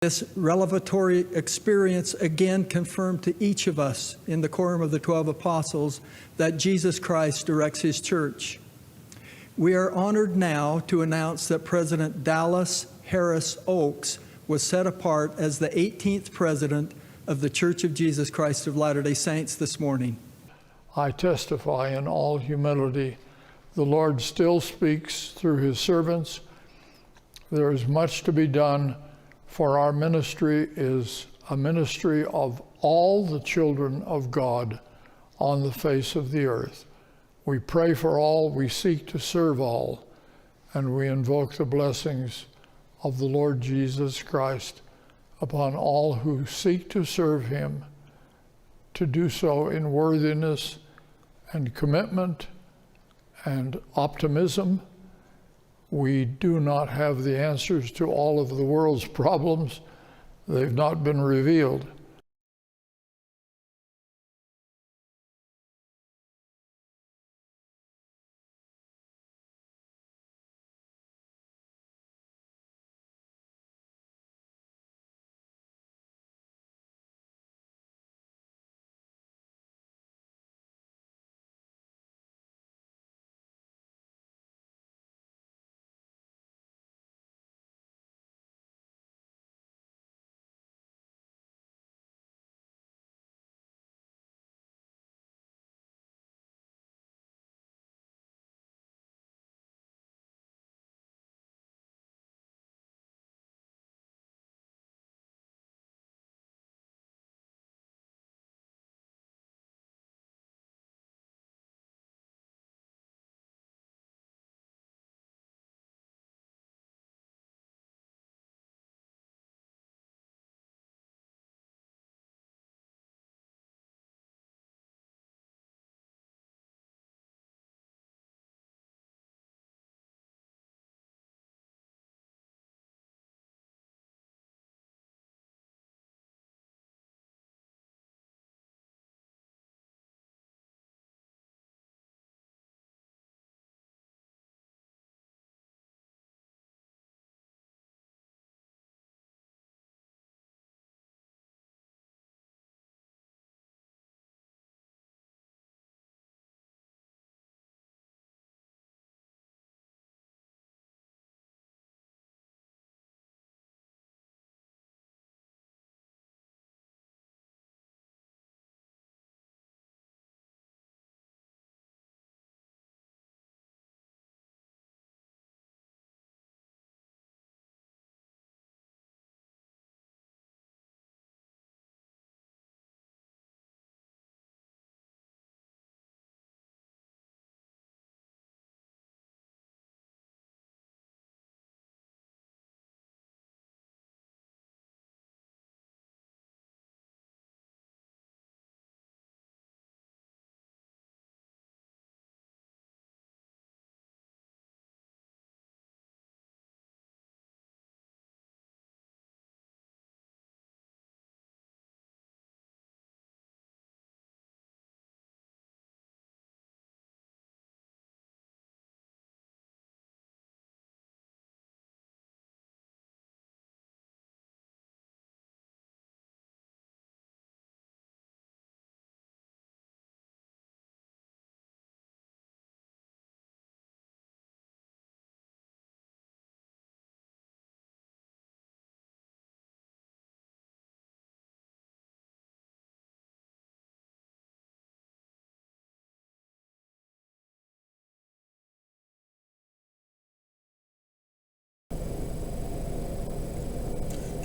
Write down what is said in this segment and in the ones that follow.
This revelatory experience again confirmed to each of us in the Quorum of the 12 Apostles that Jesus Christ directs his church. We are honored now to announce that President Dallas Harris Oaks was set apart as the 18th president of the Church of Jesus Christ of Latter-day Saints this morning. I testify in all humility, the Lord still speaks through his servants. There is much to be done, for our ministry is a ministry of all the children of God on the face of the earth. We pray for all, we seek to serve all, and we invoke the blessings of the Lord Jesus Christ upon all who seek to serve him, to do so in worthiness and commitment and optimism. We do not have the answers to all of the world's problems. They've not been revealed.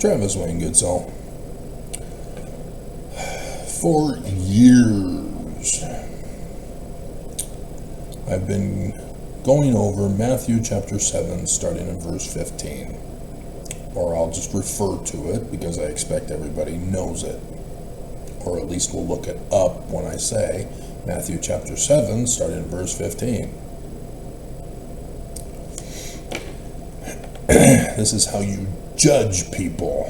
Travis Wayne Goodsall. For years, I've been going over Matthew chapter 7, starting in verse 15. Or I'll just refer to it because I expect everybody knows it. Or at least we'll look it up when I say Matthew chapter 7, starting in verse 15. This is how you judge people.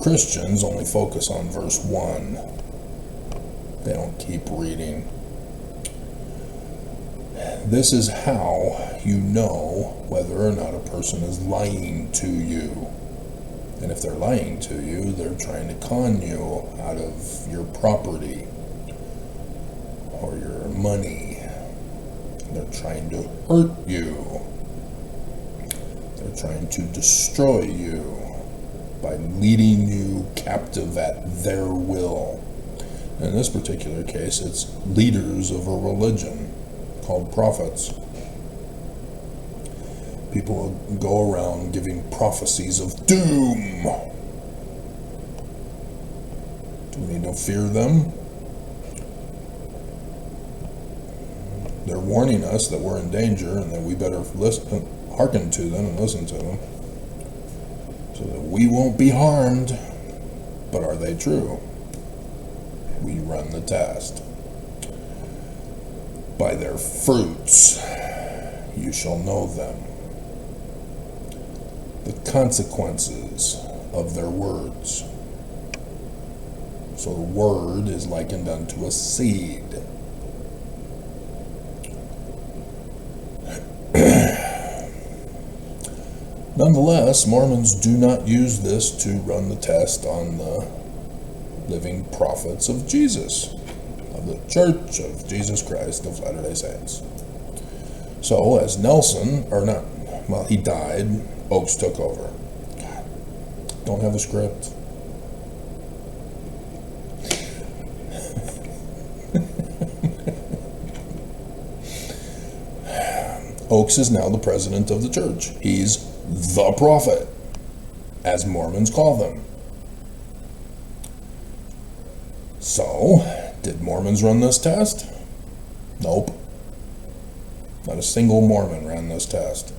Christians only focus on verse 1. They don't keep reading. This is how you know whether or not a person is lying to you. And if they're lying to you, they're trying to con you out of your property or your money. They're trying to hurt you. They're trying to destroy you by leading you captive at their will. In this particular case, it's leaders of a religion called prophets. People go around giving prophecies of doom. Do we need to fear them? They're warning us that we're in danger and that we better hearken to them and listen to them so that we won't be harmed. But are they true? We run the test. By their fruits you shall know them. The consequences of their words. So the word is likened unto a seed. Nonetheless, Mormons do not use this to run the test on the living prophets of Jesus, of the Church of Jesus Christ of Latter-day Saints. So, as he died, Oakes took over. God, don't have a script. Oakes is now the president of the church. He's the prophet, as Mormons call them. So, did Mormons run this test? Nope. Not a single Mormon ran this test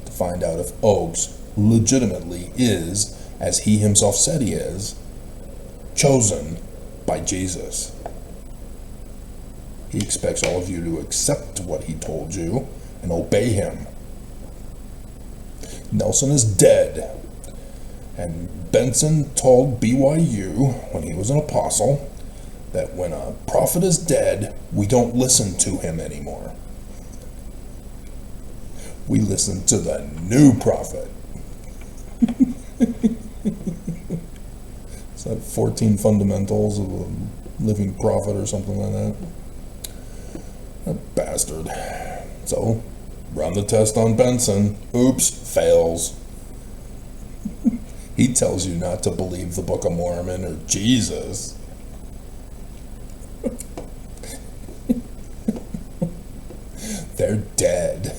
to find out if Oakes legitimately is, as he himself said he is, chosen by Jesus. He expects all of you to accept what he told you and obey him. Nelson is dead, and Benson told BYU when he was an apostle that when a prophet is dead, we don't listen to him anymore. We listen to the new prophet. Is that 14 fundamentals of a living prophet or something like that? That bastard. So, run the test on Benson. Oops, fails. He tells you not to believe the Book of Mormon or Jesus. They're dead.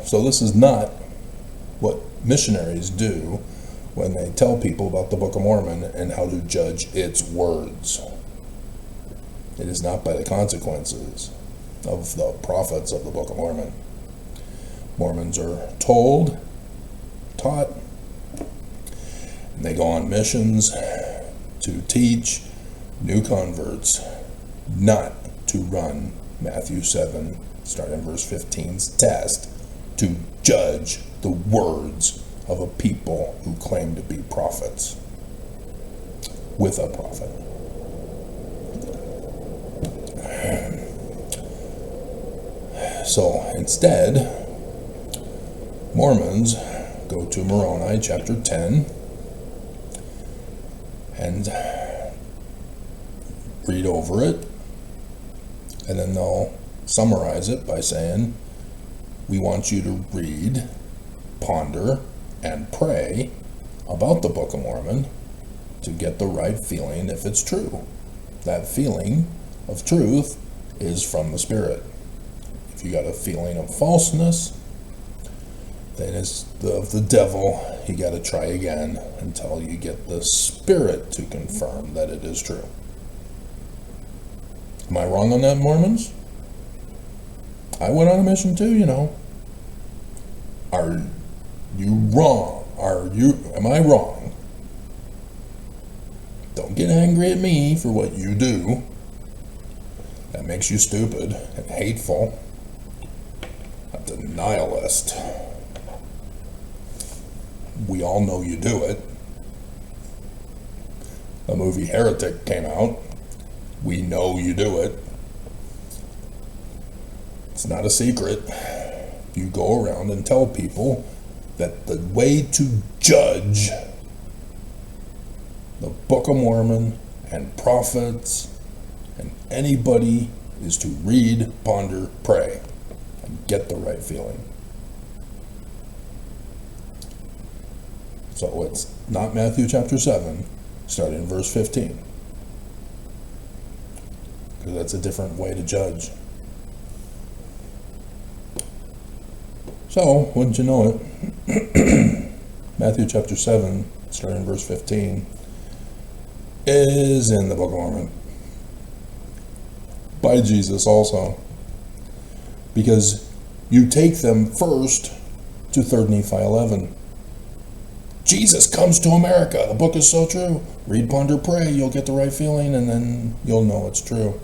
So this is not what missionaries do when they tell people about the Book of Mormon and how to judge its words. It is not by the consequences of the prophets of the Book of Mormon. Mormons are told, taught, and they go on missions to teach new converts not to run Matthew 7, starting verse 15's test to judge the words of a people who claim to be prophets with a prophet. So instead, Mormons go to Moroni chapter 10 and read over it, and then they'll summarize it by saying, we want you to read, ponder, and pray about the Book of Mormon to get the right feeling if it's true. That feeling of truth is from the Spirit. If you got a feeling of falseness, then it's of the devil. You got to try again until you get the Spirit to confirm that it is true. Am I wrong on that, Mormons? I went on a mission too, you know. Are you wrong? Am I wrong? Don't get angry at me for what you do. That makes you stupid and hateful. A denialist. We all know you do it. The movie Heretic came out. We know you do it. It's not a secret. You go around and tell people that the way to judge the Book of Mormon and prophets and anybody is to read, ponder, pray, and get the right feeling. So it's not Matthew chapter 7, starting in verse 15. Because that's a different way to judge. So, wouldn't you know it, Matthew chapter 7, starting in verse 15, is in the Book of Mormon. By Jesus also. Because you take them first to 3 Nephi 11. Jesus comes to America. The book is so true. Read, ponder, pray. You'll get the right feeling, and then you'll know it's true.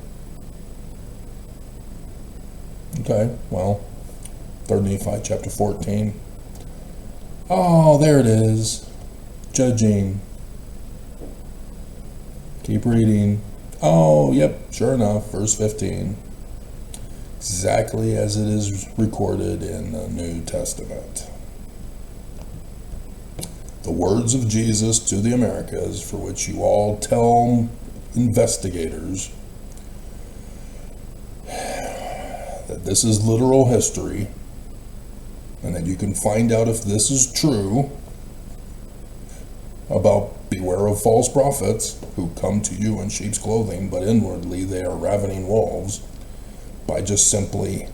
Okay, well, 3 Nephi chapter 14. Oh, there it is. Judging. Keep reading. Oh, yep, sure enough, verse 15. Exactly as it is recorded in the New Testament. The words of Jesus to the Americas, for which you all tell investigators that this is literal history, and that you can find out if this is true about beware of false prophets who come to you in sheep's clothing, but inwardly they are ravening wolves, by just simply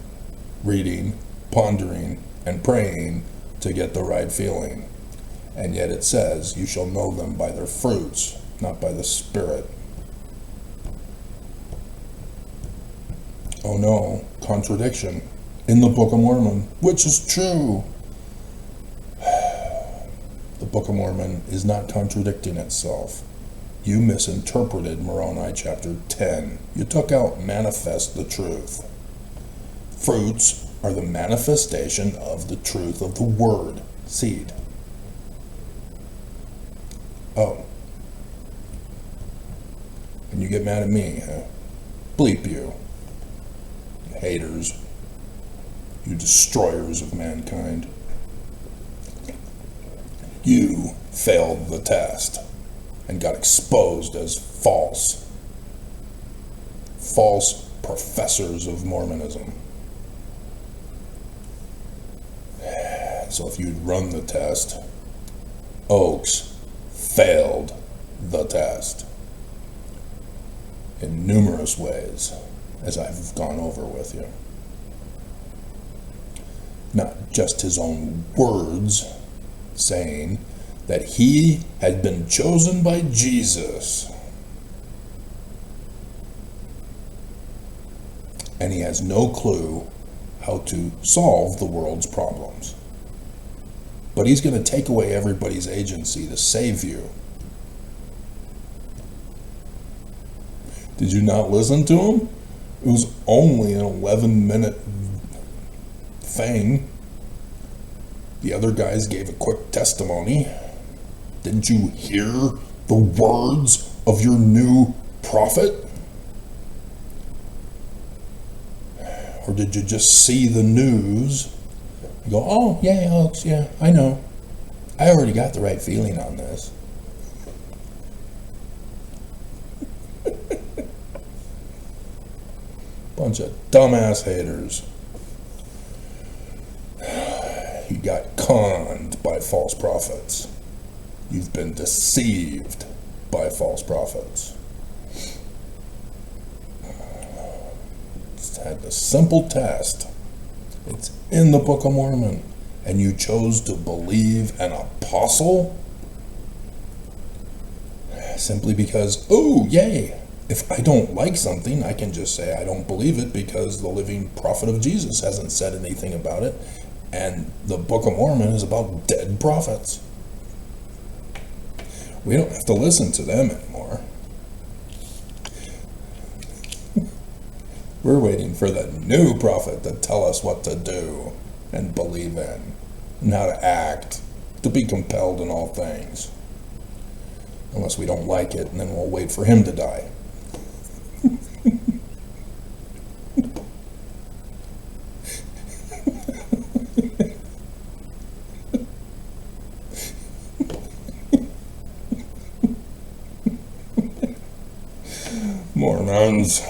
reading, pondering, and praying to get the right feeling. And yet it says, you shall know them by their fruits, not by the Spirit. Oh no, contradiction in the Book of Mormon, which is true. The Book of Mormon is not contradicting itself. You misinterpreted Moroni chapter 10. You took out manifest the truth. Fruits are the manifestation of the truth of the word, seed. Oh. And you get mad at me, huh? Bleep you. You haters. You destroyers of mankind. You failed the test and got exposed as false. False professors of Mormonism. So if you'd run the test, Oaks failed the test in numerous ways, as I've gone over with you. Not just his own words saying that he had been chosen by Jesus, and he has no clue how to solve the world's problems. But he's going to take away everybody's agency to save you. Did you not listen to him? It was only an 11-minute thing. The other guys gave a quick testimony. Didn't you hear the words of your new prophet? Or did you just see the news? You go, oh, yeah, Alex, yeah, I know. I already got the right feeling on this. Bunch of dumbass haters. You got conned by false prophets. You've been deceived by false prophets. It's had the simple test. It's in the Book of Mormon. And you chose to believe an apostle? Simply because, oh, yay. If I don't like something, I can just say I don't believe it because the living prophet of Jesus hasn't said anything about it. And the Book of Mormon is about dead prophets. We don't have to listen to them anymore. We're waiting for the new prophet to tell us what to do and believe in, and how to act, to be compelled in all things. Unless we don't like it, and then we'll wait for him to die. Mormons.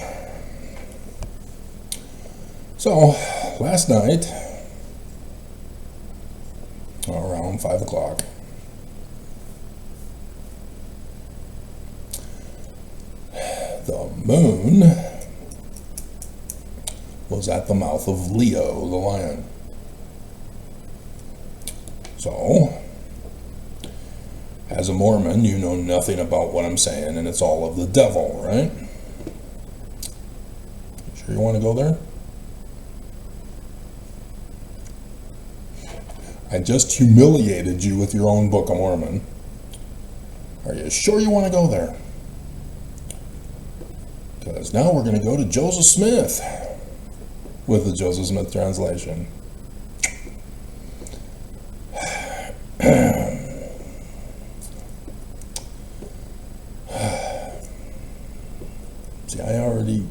So, last night, around 5 o'clock, the moon was at the mouth of Leo, the lion. So, as a Mormon, you know nothing about what I'm saying, and it's all of the devil, right? Sure you want to go there? I just humiliated you with your own Book of Mormon. Are you sure you want to go there? Because now we're going to go to Joseph Smith with the Joseph Smith translation. See, I already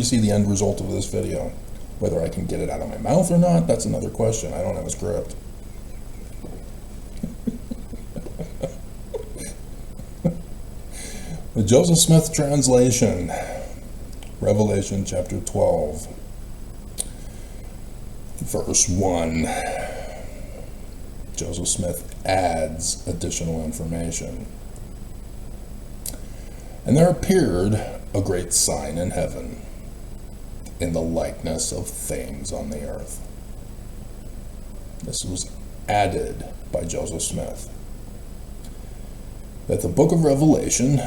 see the end result of this video. Whether I can get it out of my mouth or not, that's another question. I don't have a script. The Joseph Smith translation, Revelation chapter 12, verse 1. Joseph Smith adds additional information. And there appeared a great sign in heaven, in the likeness of things on the earth. This was added by Joseph Smith. That the book of Revelation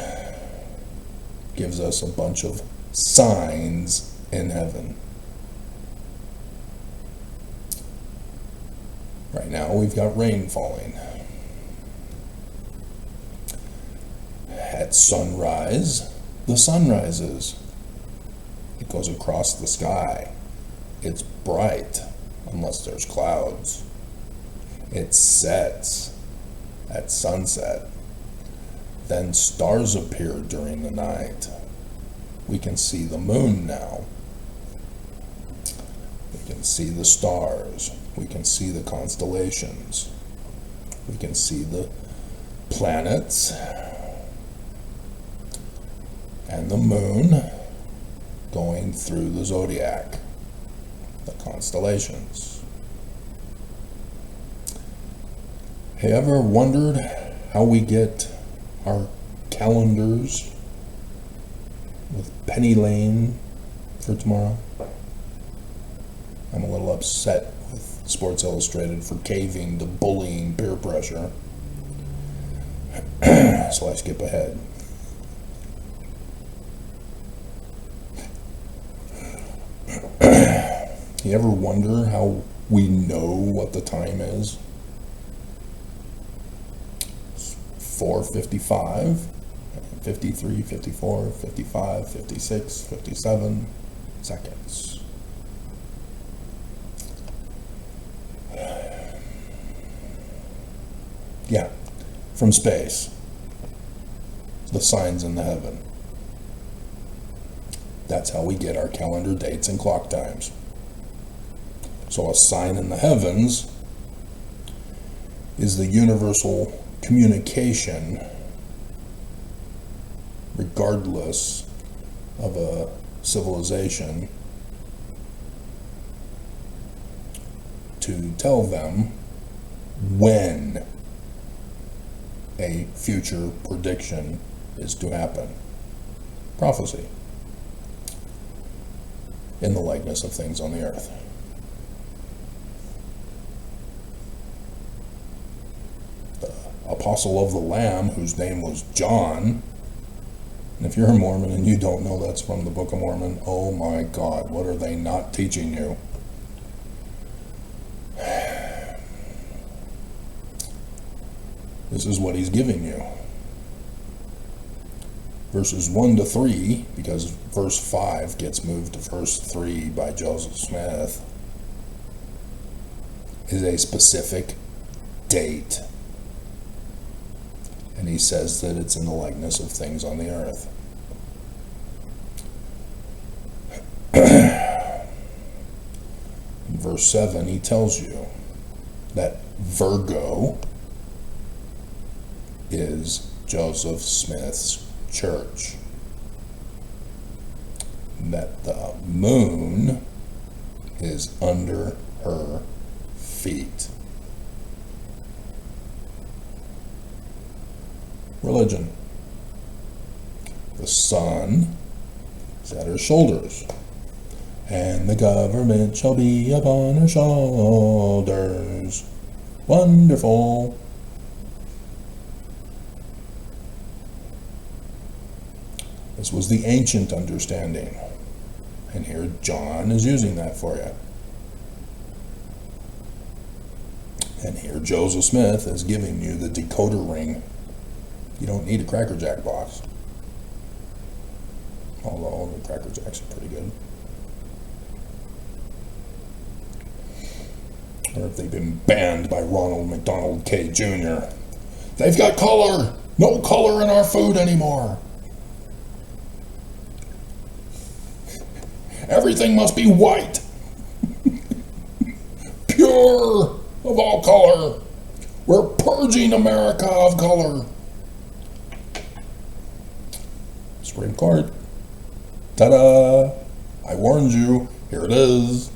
gives us a bunch of signs in heaven. Right now we've got rain falling. At sunrise, the sun rises. It goes across the sky. It's bright, unless there's clouds. It sets at sunset. Then stars appear during the night. We can see the moon now. We can see the stars. We can see the constellations. We can see the planets and the moon going through the zodiac, the constellations. Have you ever wondered how we get our calendars with Penny Lane for tomorrow? I'm a little upset with Sports Illustrated for caving to bullying peer pressure. So I skip ahead. You ever wonder how we know what the time is? It's 4:55, 53, 54, 55, 56, 57 seconds. Yeah, from space. The signs in the heaven. That's how we get our calendar dates and clock times. So a sign in the heavens is the universal communication, regardless of a civilization, to tell them when a future prediction is to happen. Prophecy. In the likeness of things on the earth. The apostle of the Lamb, whose name was John, and if you're a Mormon and you don't know that's from the Book of Mormon, oh my God, what are they not teaching you? This is what he's giving you. Verses 1 to 3, because verse 5 gets moved to verse 3 by Joseph Smith, is a specific date. And he says that it's in the likeness of things on the earth. In verse 7, he tells you that Virgo is Joseph Smith's church. That the moon is under her feet. Religion. The sun is at her shoulders, and the government shall be upon her shoulders. Wonderful. This was the ancient understanding, and here John is using that for you. And here Joseph Smith is giving you the decoder ring. You don't need a Cracker Jack box. Although the Cracker Jacks are pretty good. Or if they've been banned by Ronald McDonald K. Jr. They've got color! No color in our food anymore! Everything must be white! Pure of all color! We're purging America of color! Supreme Court. Ta-da! I warned you. Here it is.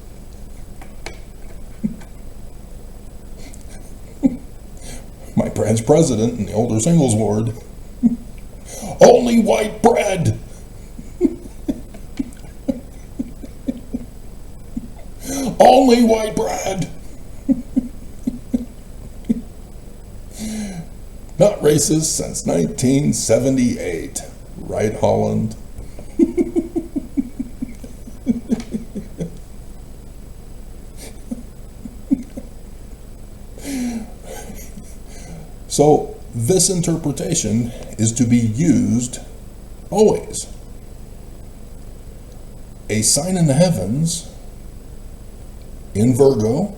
My branch president in the older singles ward. Only white bread! Only white bread! Not racist since 1978. Right, Holland? So, this interpretation is to be used always. A sign in the heavens, in Virgo,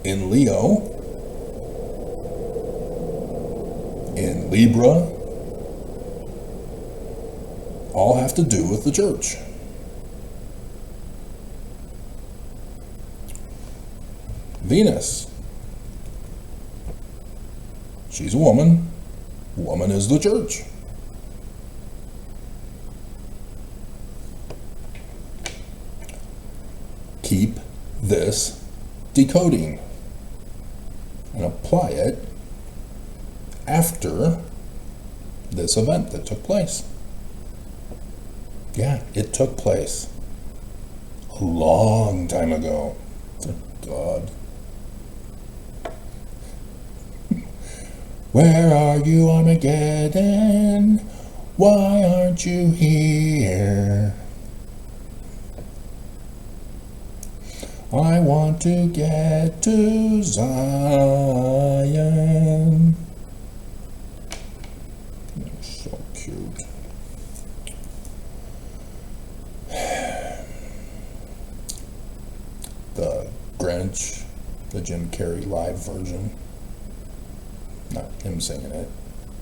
in Leo, in Libra, all have to do with the church. Venus. She's a woman. Woman is the church. Keep this decoding and apply it after this event that took place. Yeah, it took place a long time ago. Thank God. Where are you, Armageddon? Why aren't you here? I want to get to Zion. You're so cute. The Grinch, the Jim Carrey live version. Not him singing it,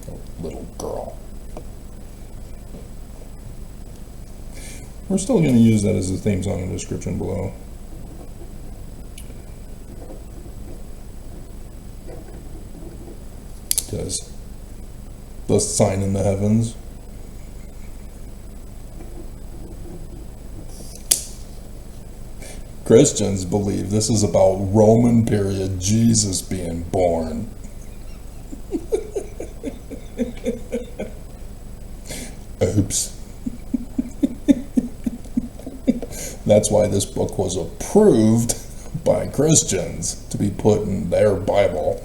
the little girl. We're still going to use that as a theme song in the description below. Because the sign in the heavens. Christians believe this is about Roman period Jesus being born. Oops. That's why this book was approved by Christians to be put in their Bible.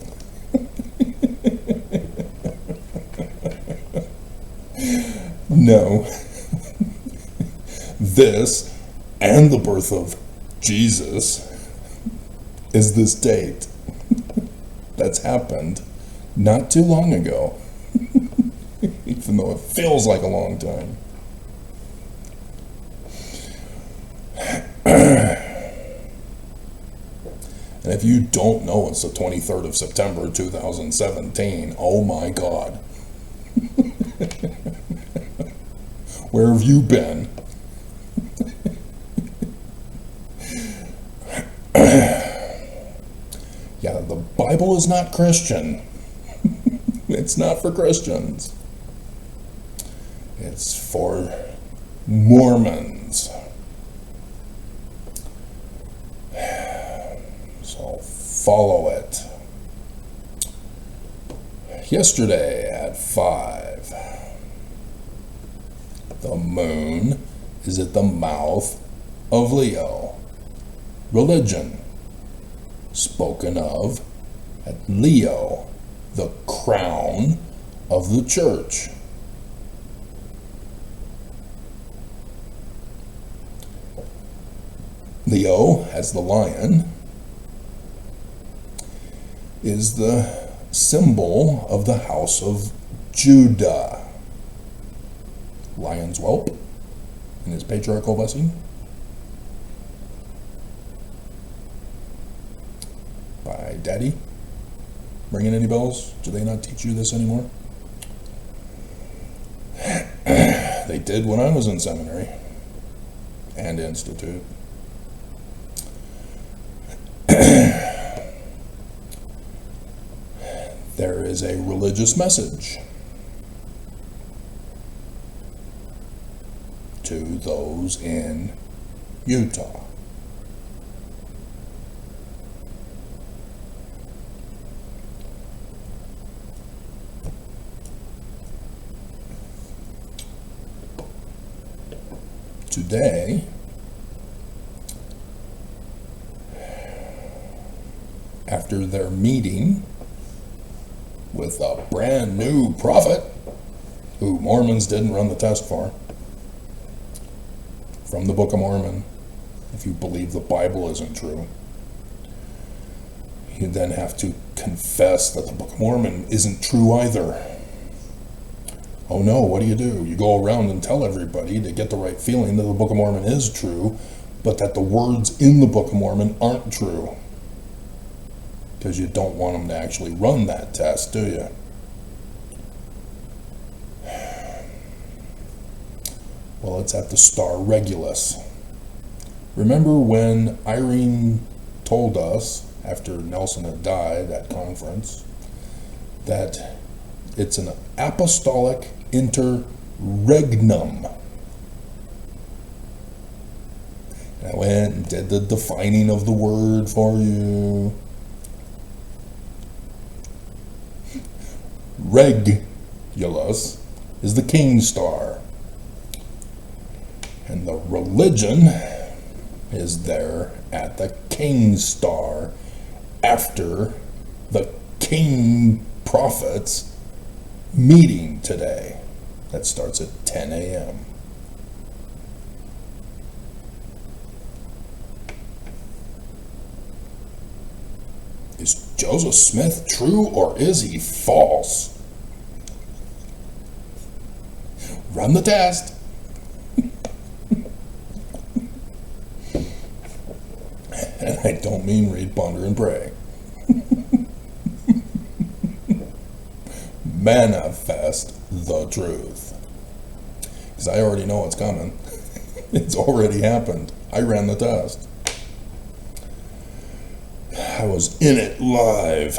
No. This and the birth of Jesus is this date that's happened not too long ago. Even though it feels like a long time. And if you don't know, it's the 23rd of September 2017. Oh my God. Where have you been? Yeah, the Bible is not Christian. It's not for Christians. It's for Mormons. So follow it. Yesterday at 5, the moon is at the mouth of Leo. Religion spoken of at Leo, the crown of the church. Leo, as the lion, is the symbol of the house of Judah. Lion's whelp in his patriarchal blessing. By Daddy. Ringing any bells? Do they not teach you this anymore? They did when I was in seminary and institute. There is a religious message to those in Utah. Today, after their meeting with a brand new prophet who Mormons didn't run the test for, from the Book of Mormon, if you believe the Bible isn't true, you then have to confess that the Book of Mormon isn't true either. Oh no, what do? You go around and tell everybody to get the right feeling that the Book of Mormon is true, but that the words in the Book of Mormon aren't true. Because you don't want them to actually run that test, do you? Well, it's at the Star Regulus. Remember when Irene told us, after Nelson had died at conference, that it's an apostolic interregnum. I went and did the defining of the word for you. Regulus is the king star. And the religion is there at the king star after the king prophets meeting today. That starts at 10 a.m. Is Joseph Smith true or is he false? Run the test. And I don't mean read, ponder, and pray. Manifest the truth. Because I already know it's coming. It's already happened. I ran the test. I was in it live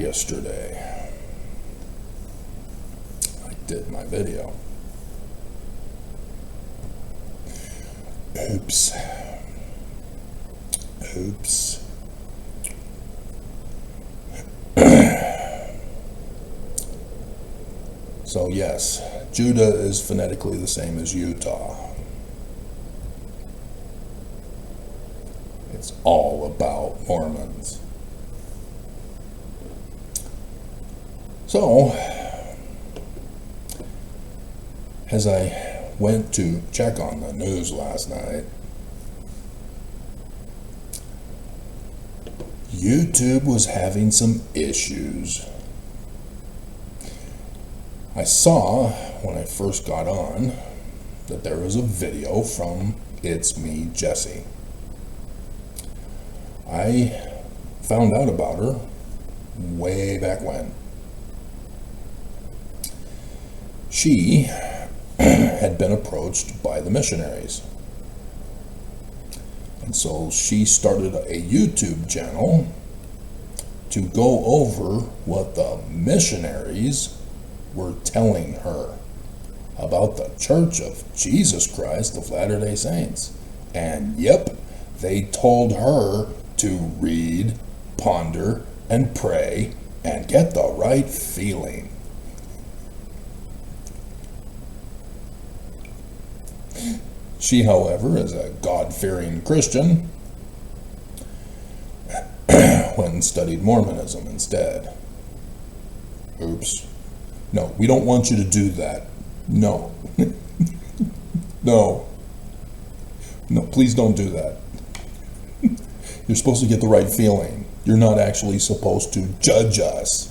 yesterday. I did my video. Oops. So yes, Judah is phonetically the same as Utah. It's all about Mormons. So, as I went to check on the news last night, YouTube was having some issues. I saw, when I first got on, that there was a video from It's Me, Jesse. I found out about her way back when. She had been approached by the missionaries. And so she started a YouTube channel to go over what the missionaries were telling her about the Church of Jesus Christ of Latter-day Saints. And yep, they told her to read, ponder, and pray, and get the right feeling. She, however, is a God-fearing Christian, went and studied Mormonism instead. Oops. No, we don't want you to do that. No. No. No, please don't do that. You're supposed to get the right feeling. You're not actually supposed to judge us.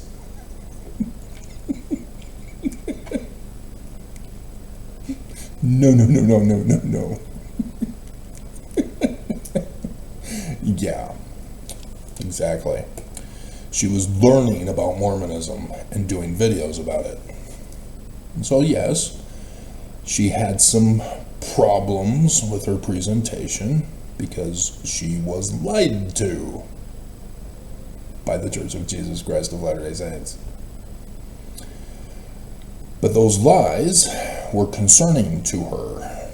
No, no, no, no, no, no, no. Yeah, exactly. She was learning about Mormonism and doing videos about it. And so yes, she had some problems with her presentation because she was lied to by the Church of Jesus Christ of Latter-day Saints. But those lies were concerning to her.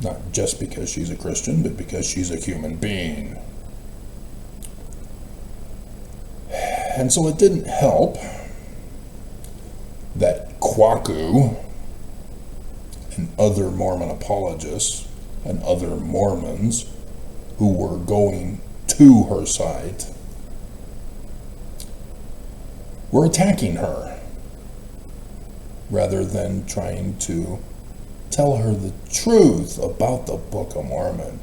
Not just because she's a Christian, but because she's a human being. And so it didn't help that Kwaku and other Mormon apologists and other Mormons who were going to her site were attacking her rather than trying to tell her the truth about the Book of Mormon,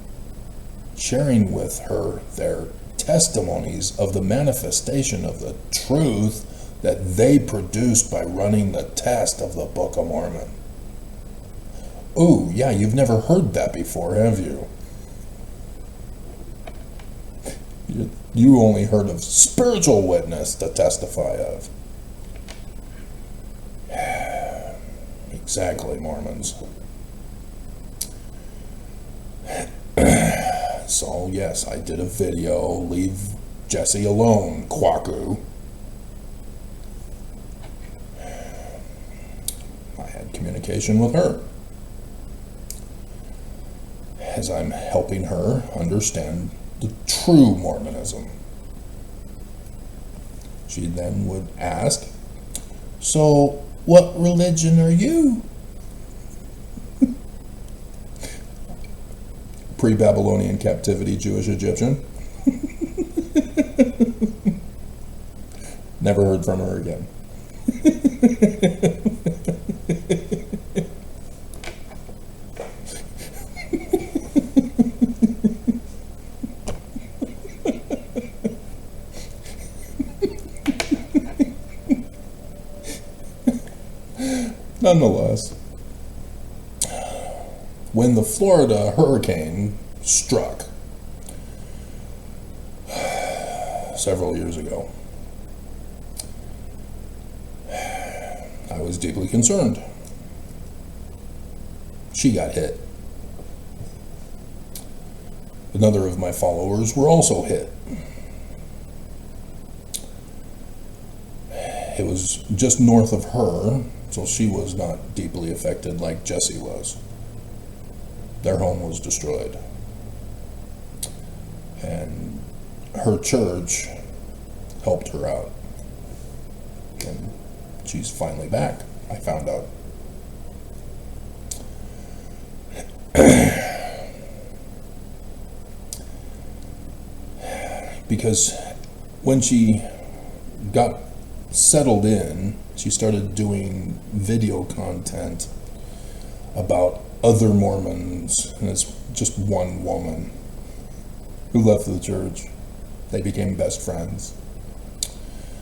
sharing with her their testimonies of the manifestation of the truth that they produced by running the test of the Book of Mormon. Oh, yeah, you've never heard that before, have you? You only heard of spiritual witness to testify of. Exactly, Mormons. So, yes, I did a video, leave Jesse alone, Kwaku. I had communication with her as I'm helping her understand the true Mormonism. She then would ask, so what religion are you? Pre-Babylonian captivity Jewish Egyptian. Never heard from her again. Nonetheless, when the Florida hurricane struck several years ago, I was deeply concerned. She got hit. Another of my followers were also hit. It was just north of her, so she was not deeply affected like Jesse was. Their home was destroyed. And her church helped her out. And she's finally back, I found out. Because when she got settled in, she started doing video content about other Mormons, and it's just one woman who left the church. They became best friends.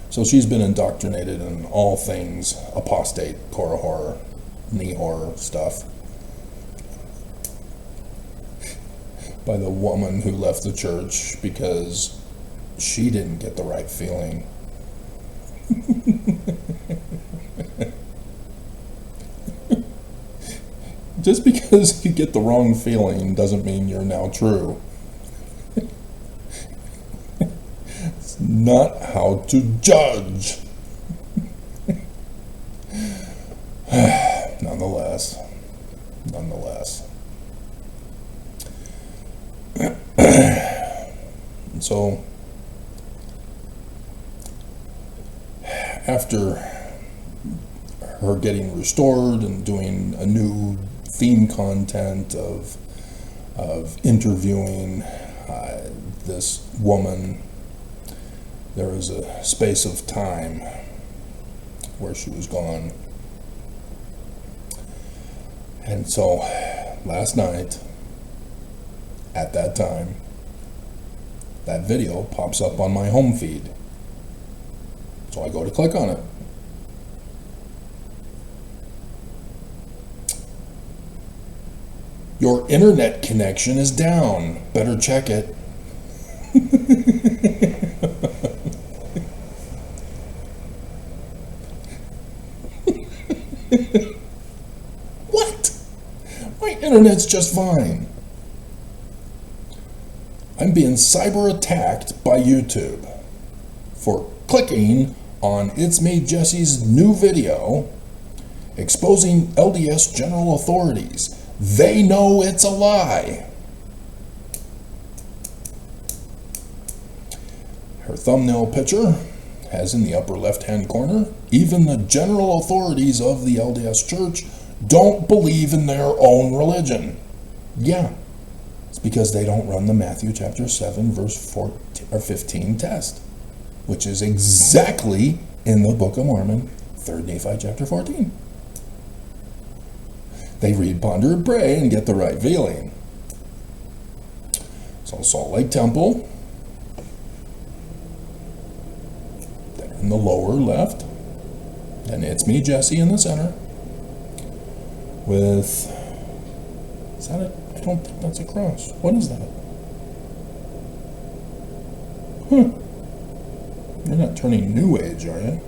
So she's been indoctrinated in all things apostate, Korahor, Nehor stuff. by the woman who left the church because she didn't get the right feeling. Just because you get the wrong feeling doesn't mean you're now true. It's not how to judge. Nonetheless. And so, after her getting restored and doing a new theme content of interviewing this woman, there was a space of time where she was gone. And so last night, at that time, that video pops up on my home feed. So I go to click on it. Your internet connection is down. Better check it. What? My internet's just fine. I'm being cyber attacked by YouTube for clicking on It's Me Jesse's new video exposing LDS general authorities. They know it's a lie. Her thumbnail picture has in the upper left-hand corner, even the general authorities of the LDS Church don't believe in their own religion. Yeah, it's because they don't run the Matthew chapter 7 verse 14 or 15 test, which is exactly in the Book of Mormon, 3 Nephi chapter 14. They read, ponder, and pray and get the right feeling. So Salt Lake Temple, there in the lower left, and It's Me Jesse in the center, with, is that it? I don't think that's a cross. What is that? You're not turning New Age, are you?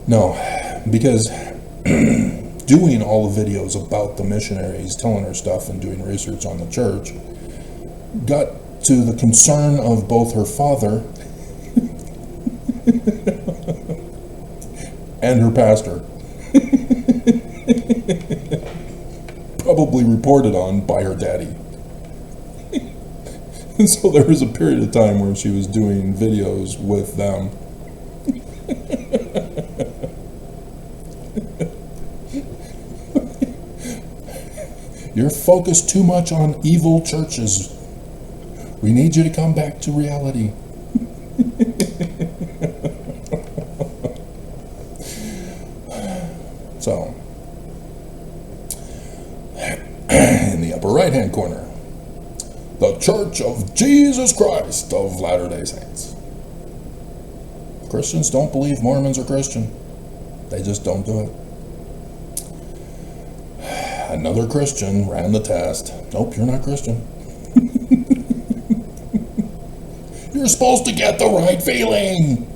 No, because doing all the videos about the missionaries, telling her stuff and doing research on the church, got to the concern of both her father and her pastor. Probably reported on by her daddy. And so there was a period of time where she was doing videos with them. You're focused too much on evil churches. We need you to come back to reality. So, in the upper right-hand corner, the Church of Jesus Christ of Latter-day Saints. Christians don't believe Mormons are Christian. They just don't do it. Another Christian ran the test. Nope, you're not Christian. You're supposed to get the right feeling.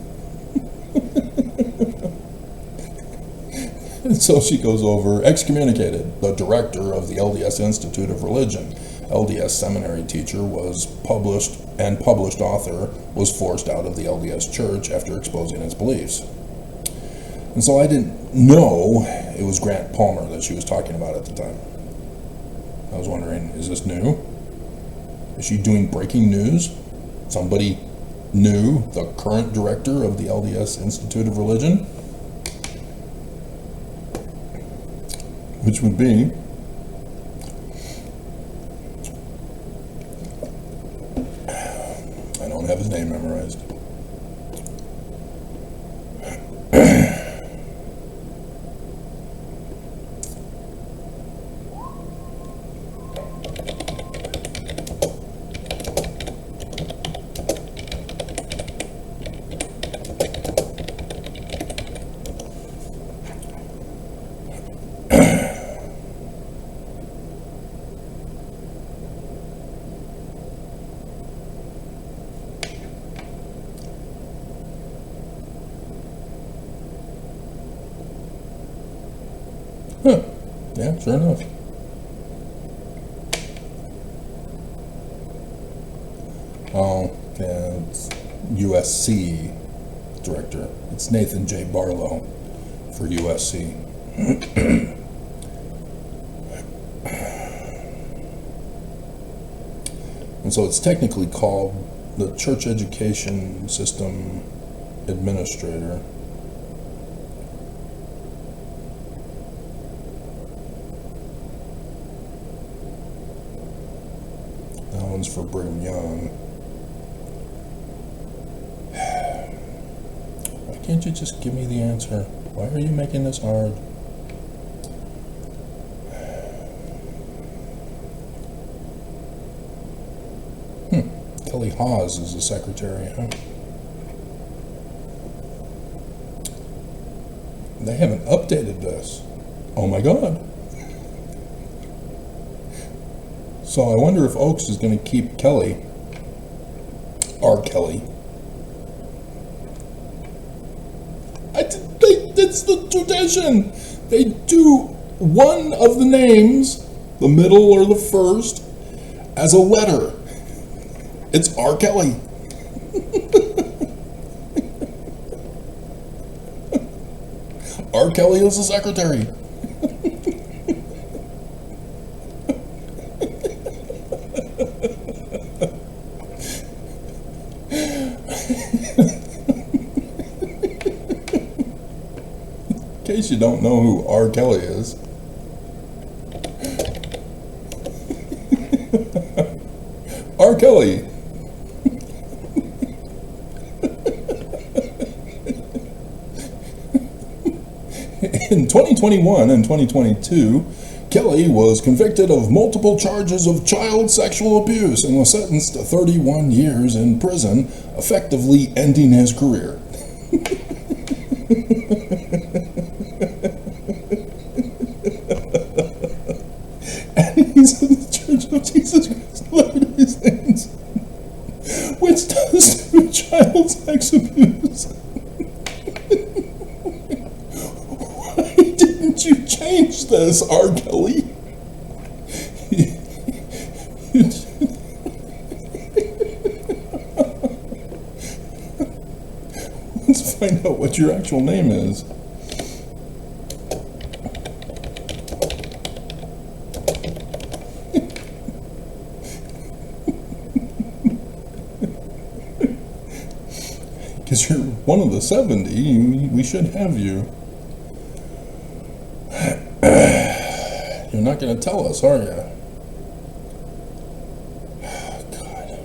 And so she goes over, excommunicated. The director of the LDS Institute of Religion, LDS seminary teacher, was published author, was forced out of the LDS Church after exposing his beliefs. And so I didn't know it was Grant Palmer that she was talking about at the time. I was wondering, is this new? Is she doing breaking news? Somebody knew the current director of the LDS Institute of Religion, which would be I don't have his name memorized. sure enough. Oh, yeah, it's USC director. It's Nathan J. Barlow for USC. And so it's technically called the Church Education System Administrator. That one's for Brigham Young. Why can't you just give me the answer? Why are you making this hard? Kelly Hawes is the secretary, huh? They haven't updated this. Oh my God. So I wonder if Oaks is going to keep Kelly, R. Kelly. It's the tradition. They do one of the names, the middle or the first, as a letter. It's R. Kelly. R. Kelly is the secretary. In case you don't know who R. Kelly is. R. Kelly. In 2021 and 2022, Kelly was convicted of multiple charges of child sexual abuse and was sentenced to 31 years in prison, effectively ending his career. And he's in the Church of Jesus Christ of Latter-day Saints, which does do child sex abuse. You change this, R. Kelly. Let's find out what your actual name is. Because you're one of the 70, we should have you. You're not going to tell us, are you? God.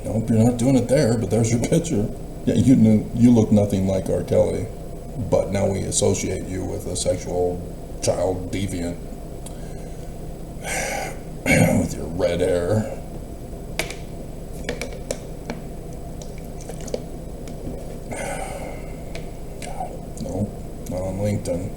Nope, you're not doing it there, but there's your picture. Yeah, you look nothing like R. Kelly, but now we associate you with a sexual child deviant with your red hair. Not on LinkedIn.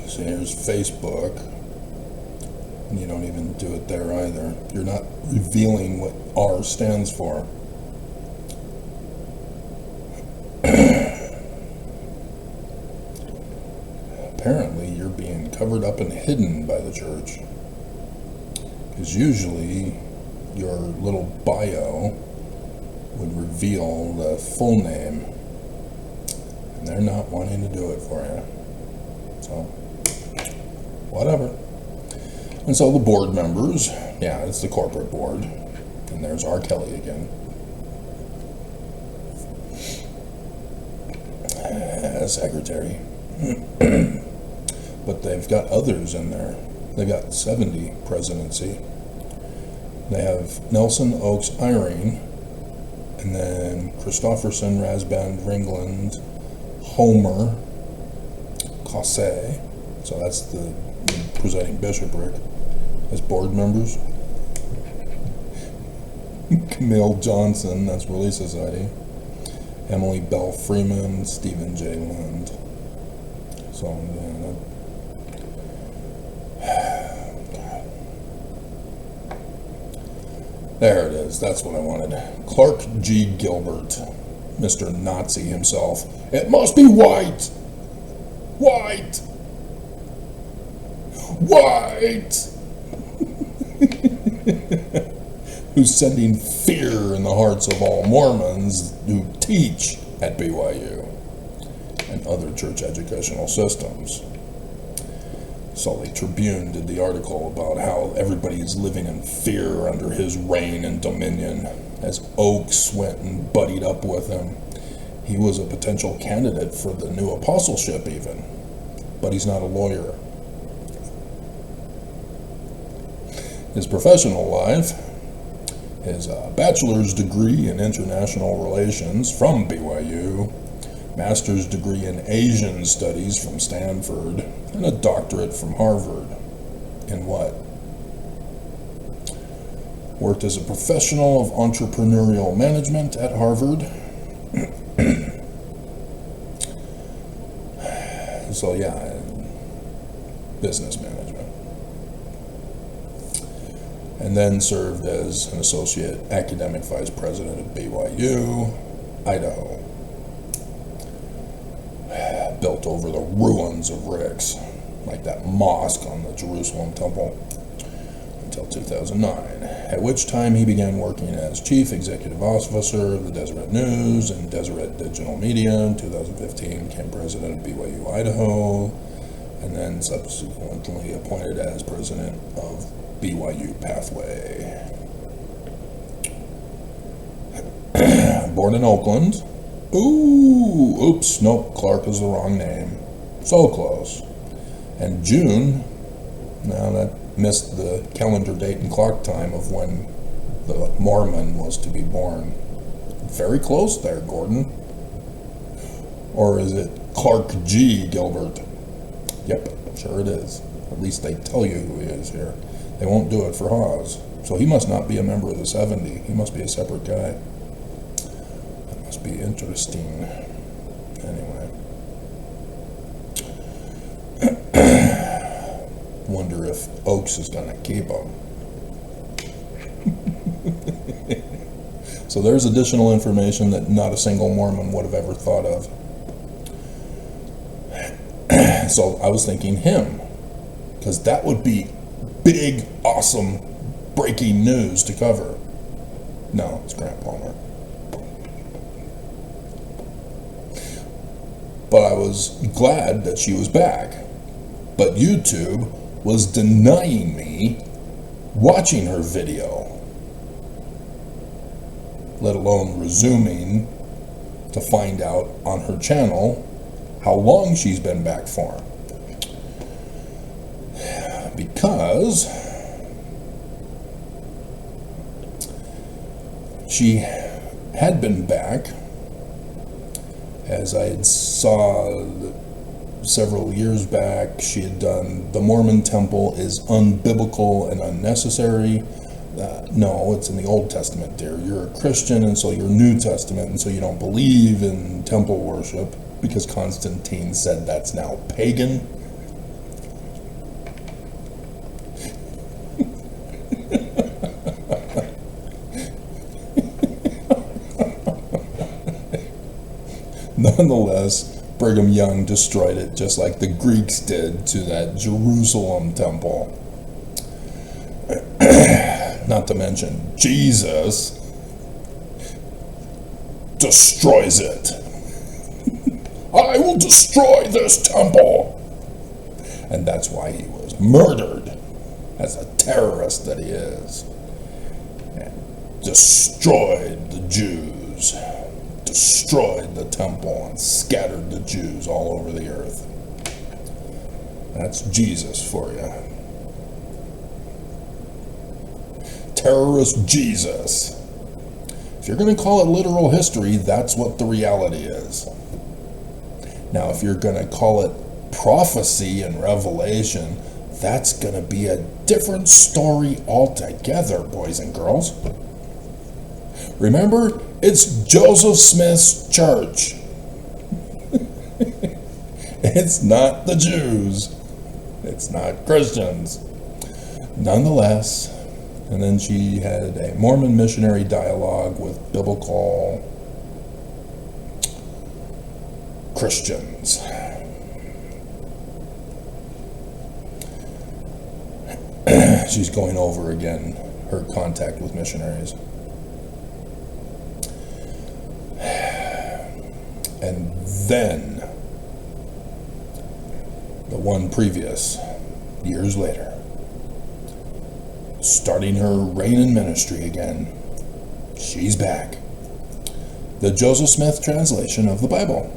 So here's Facebook. You don't even do it there either. You're not revealing what R stands for. Apparently you're being covered up and hidden by the church, because usually your little bio would reveal the full name, and they're not wanting to do it for you, so whatever. And so the board members, yeah, it's the corporate board, and there's R. Kelly again. Secretary. But they've got others in there. They've got 70 presidency. They have Nelson Oaks Eyring, and then Christofferson, Rasband, Ringland, Homer, Cossé. So that's the presiding bishopric as board members. Camille Johnson, that's Relief Society. Emily Bell Freeman, Stephen J. Lund. So, yeah, there it is. That's what I wanted. Clark G. Gilbert, Mr. Nazi himself. It must be white! White! White! Who's sending fear in the hearts of all Mormons who teach at BYU and other church educational systems. Salt Lake Tribune did the article about how everybody is living in fear under his reign and dominion, as Oakes went and buddied up with him. He was a potential candidate for the new apostleship even, but he's not a lawyer. His professional life, his bachelor's degree in international relations from BYU, master's degree in Asian studies from Stanford, and a doctorate from Harvard. In what? Worked as a professional of entrepreneurial management at Harvard. So yeah, business management. And then served as an associate academic vice president at BYU, Idaho. Built over the ruins of Rick's, like that mosque on the Jerusalem temple, until 2009, at which time he began working as chief executive officer of the Deseret News and Deseret Digital Media. In 2015, became president of BYU Idaho, and then subsequently appointed as president of BYU Pathway. Born in Oakland. Oops, nope, Clark is the wrong name. So close. And June, now that missed the calendar date and clock time of when the Mormon was to be born. Very close there, Gordon. Or is it Clark G. Gilbert? Yep, sure it is. At least they tell you who he is here. They won't do it for Hawes. So he must not be a member of the 70. He must be a separate guy. That must be interesting. Anyway. Wonder if Oakes is going to keep him. So there's additional information that not a single Mormon would have ever thought of. So I was thinking him, because that would be big, awesome, breaking news to cover. No, it's Grant Palmer. But I was glad that she was back. But YouTube was denying me watching her video, let alone resuming to find out on her channel how long she's been back for. Because she had been back, as I had saw several years back. She had done "The Mormon Temple is unbiblical and unnecessary." No, it's in the Old Testament, dear. You're a Christian, and so you're New Testament, and so you don't believe in temple worship, because Constantine said that's now pagan. Nonetheless, Brigham Young destroyed it just like the Greeks did to that Jerusalem temple. Not to mention, Jesus destroys it. I will destroy this temple. And that's why he was murdered, as a terrorist that he is. And destroyed the Jews. Destroyed the temple and scattered the Jews all over the earth. That's Jesus for you. Terrorist Jesus. If you're going to call it literal history, that's what the reality is. Now, if you're going to call it prophecy and revelation, that's going to be a different story altogether, boys and girls. Remember, it's Joseph Smith's church. It's not the Jews. It's not Christians. Nonetheless, and then she had a Mormon missionary dialogue with biblical Christians. She's going over again her contact with missionaries. And then, the one previous, years later, starting her reign in ministry again, she's back. The Joseph Smith translation of the Bible.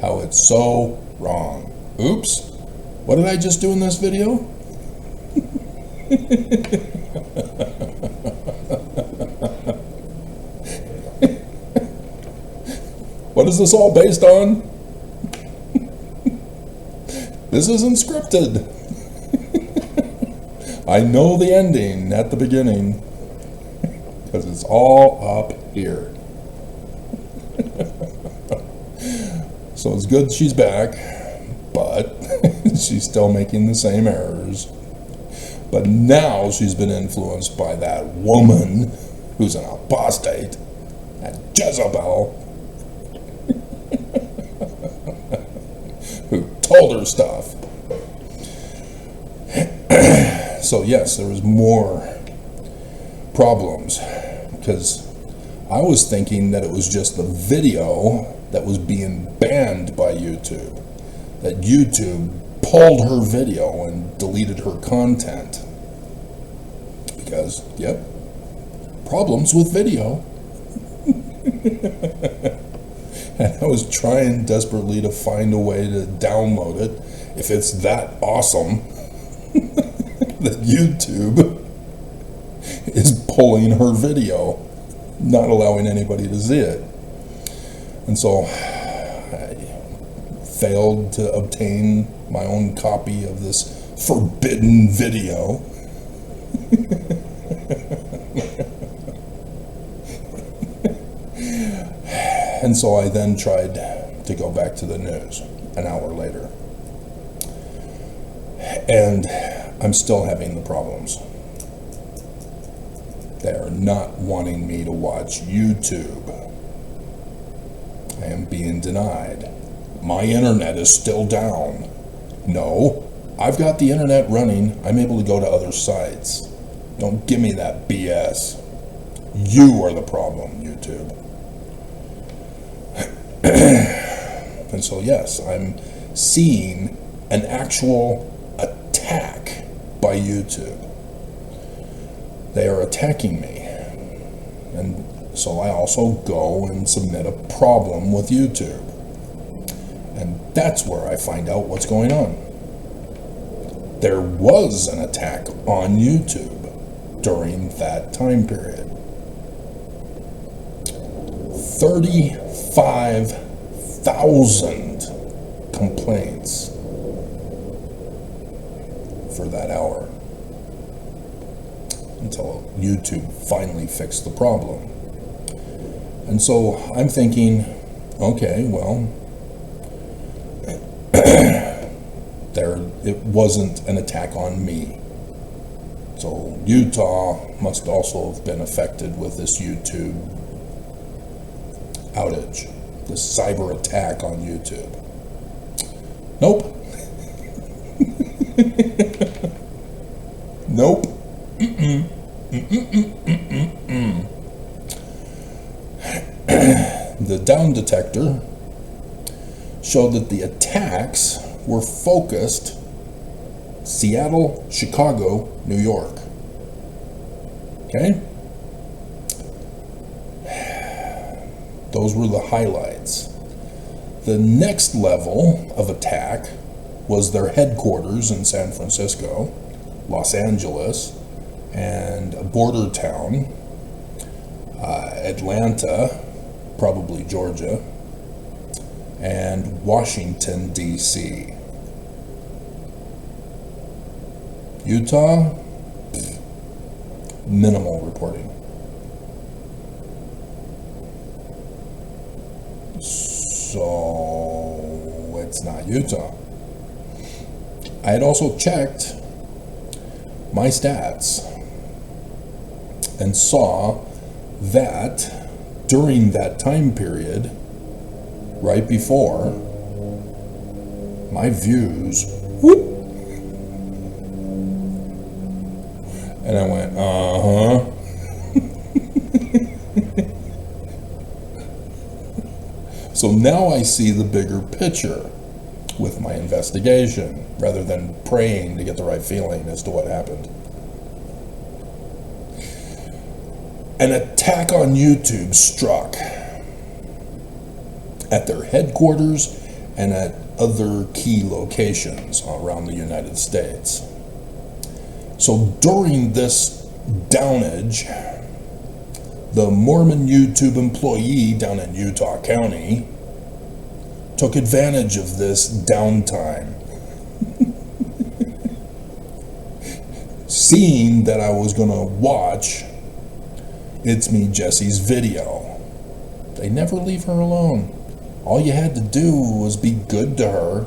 How it's so wrong. Oops. What did I just do in this video? What is this all based on? This isn't scripted. I know the ending at the beginning because it's all up here. So it's good she's back, but she's still making the same errors. But now she's been influenced by that woman who's an apostate, that Jezebel, who told her stuff. So yes, there was more problems, because I was thinking that it was just the video that was being banned by YouTube, that YouTube pulled her video and deleted her content, because, yep, problems with video. And I was trying desperately to find a way to download it, if it's that awesome that YouTube is pulling her video, not allowing anybody to see it. And so I failed to obtain my own copy of this forbidden video. And so I then tried to go back to the news an hour later. And I'm still having the problems. They're not wanting me to watch YouTube. I am being denied. My internet is still down. No, I've got the internet running. I'm able to go to other sites. Don't give me that BS. You are the problem, YouTube. And so yes, I'm seeing an actual attack by YouTube. They are attacking me. And so I also go and submit a problem with YouTube. And that's where I find out what's going on. There was an attack on YouTube during that time period. 35,000 complaints for that hour, until YouTube finally fixed the problem. And so I'm thinking, okay, well, it wasn't an attack on me. So Utah must also have been affected with this YouTube outage, this cyber attack on YouTube. Nope. Nope. The down detector showed that the attacks were focused Seattle, Chicago, New York. Okay? Those were the highlights. The next level of attack was their headquarters in San Francisco, Los Angeles, and a border town, Atlanta, probably Georgia, and Washington, D.C. Utah, minimal reporting. So it's not Utah. I had also checked my stats and saw that during that time period, right before, my views, whoop, and I went, uh-huh. So now I see the bigger picture with my investigation, rather than praying to get the right feeling as to what happened. An attack on YouTube struck at their headquarters and at other key locations around the United States. So during this downage, the Mormon YouTube employee down in Utah County took advantage of this downtime. Seeing that I was going to watch It's Me Jesse's video. They never leave her alone. All you had to do was be good to her.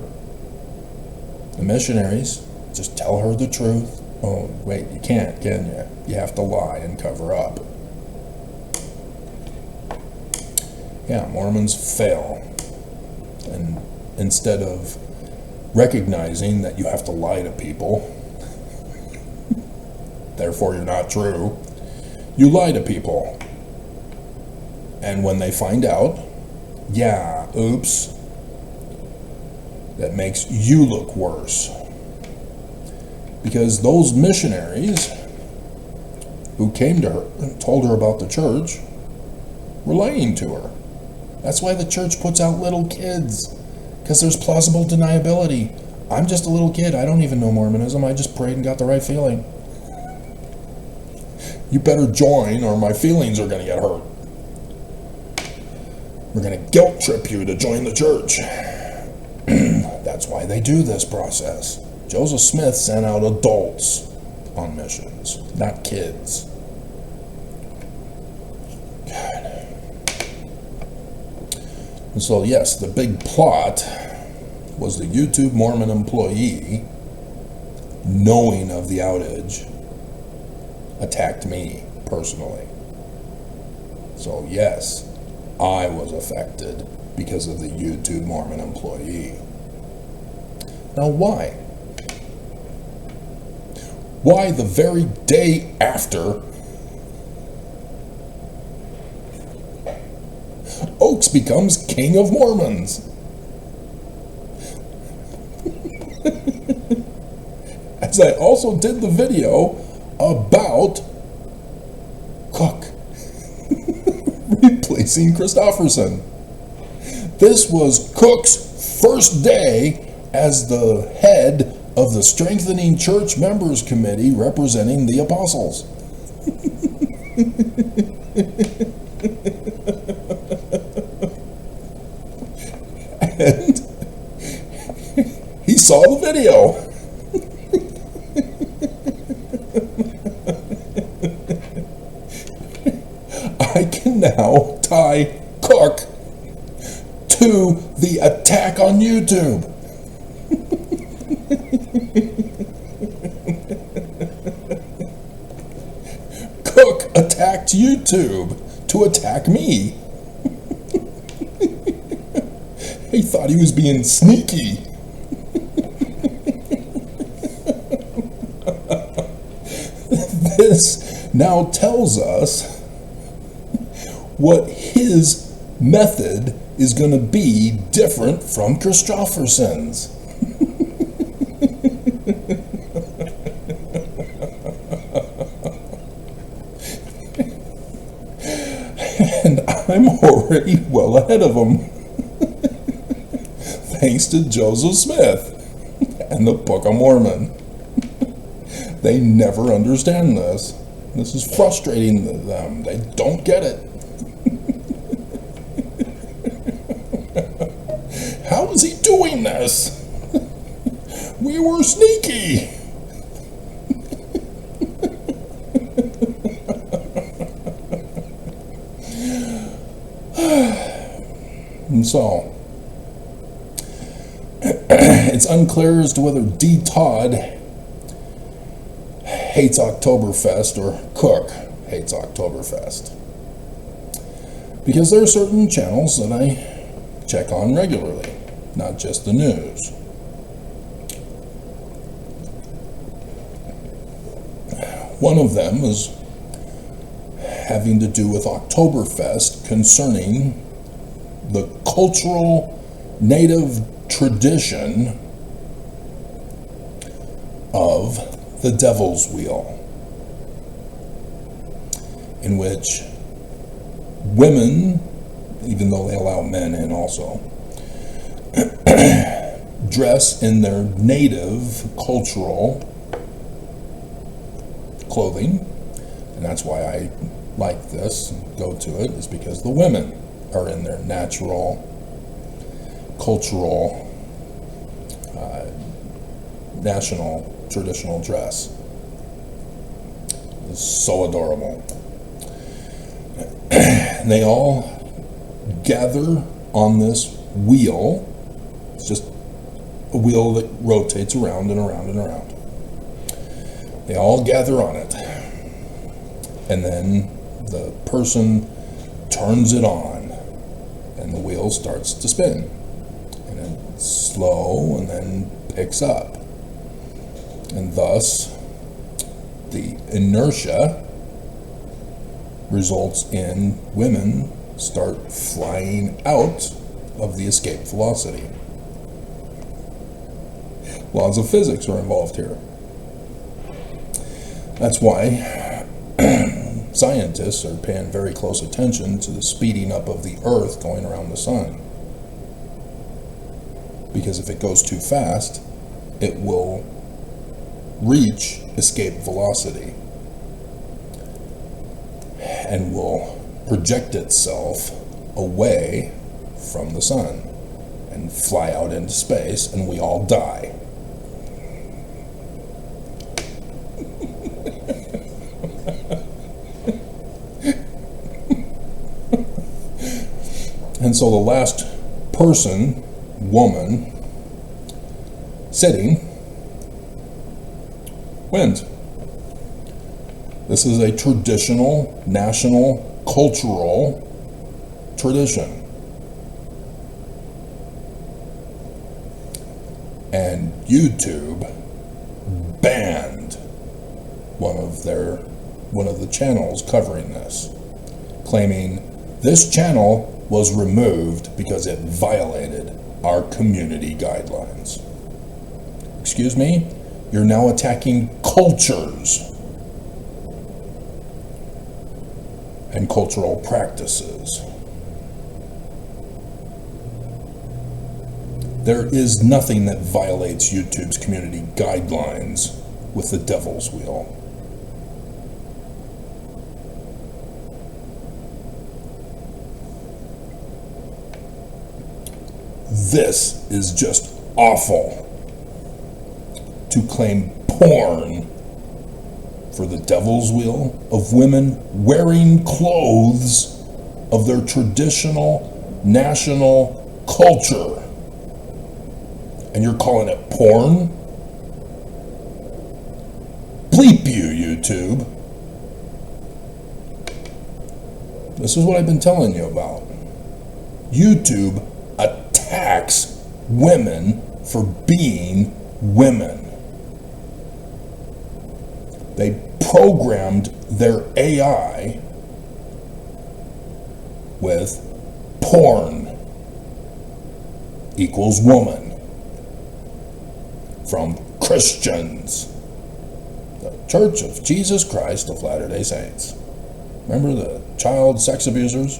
The missionaries, just tell her the truth. Oh, wait, you can't, can you? You have to lie and cover up. Yeah, Mormons fail. And instead of recognizing that you have to lie to people, therefore you're not true, you lie to people. And when they find out, yeah, oops, that makes you look worse. Because those missionaries who came to her and told her about the church were lying to her. That's why the church puts out little kids, because there's plausible deniability. I'm just a little kid. I don't even know Mormonism. I just prayed and got the right feeling. You better join or my feelings are going to get hurt. We're going to guilt trip you to join the church. That's why they do this process. Joseph Smith sent out adults on missions, not kids. God. And so, yes, the big plot was the YouTube Mormon employee, knowing of the outage, attacked me personally. So, yes, I was affected because of the YouTube Mormon employee. Now, why? Why the very day after Oaks becomes King of Mormons? As I also did the video about Cook replacing Christofferson. This was Cook's first day as the head of the Strengthening Church Members Committee representing the apostles. And he saw the video. I can now tie Cook to the attack on YouTube. Cook attacked YouTube to attack me. He thought he was being sneaky. This now tells us what his method is going to be different from Christofferson's. And I'm already well ahead of him. Thanks to Joseph Smith and the Book of Mormon. They never understand this. This is frustrating to them. They don't get it. How is he doing this? We were sneaky. And so, It's unclear as to whether D. Todd hates Oktoberfest or Cook hates Oktoberfest. Because there are certain channels that I check on regularly, not just the news. One of them is having to do with Oktoberfest, concerning the cultural native tradition of the Devil's Wheel, in which women, even though they allow men in also, dress in their native cultural clothing. And that's why I like this and go to it, is because the women are in their natural cultural national traditional dress. It's so adorable. They all gather on this wheel. It's just a wheel that rotates around and around and around. They all gather on it. And then the person turns it on and the wheel starts to spin. And it's slow and then picks up. And thus, the inertia results in women start flying out of the escape velocity. Laws of physics are involved here. That's why scientists are paying very close attention to the speeding up of the Earth going around the sun. Because if it goes too fast, it will reach escape velocity and will project itself away from the sun and fly out into space, and we all die. And so the last person, woman, sitting wins. This is a traditional, national, cultural tradition. And YouTube banned one of the channels covering this, claiming this channel was removed because it violated our community guidelines. Excuse me? You're now attacking cultures and cultural practices. There is nothing that violates YouTube's community guidelines with the Devil's Wheel. This is just awful. To claim porn for the Devil's Wheel of women wearing clothes of their traditional national culture, and you're calling it porn? Bleep you, YouTube. This is what I've been telling you about. YouTube attacks women for being women. They programmed their AI with porn equals woman from Christians, the Church of Jesus Christ of Latter-day Saints. Remember the child sex abusers?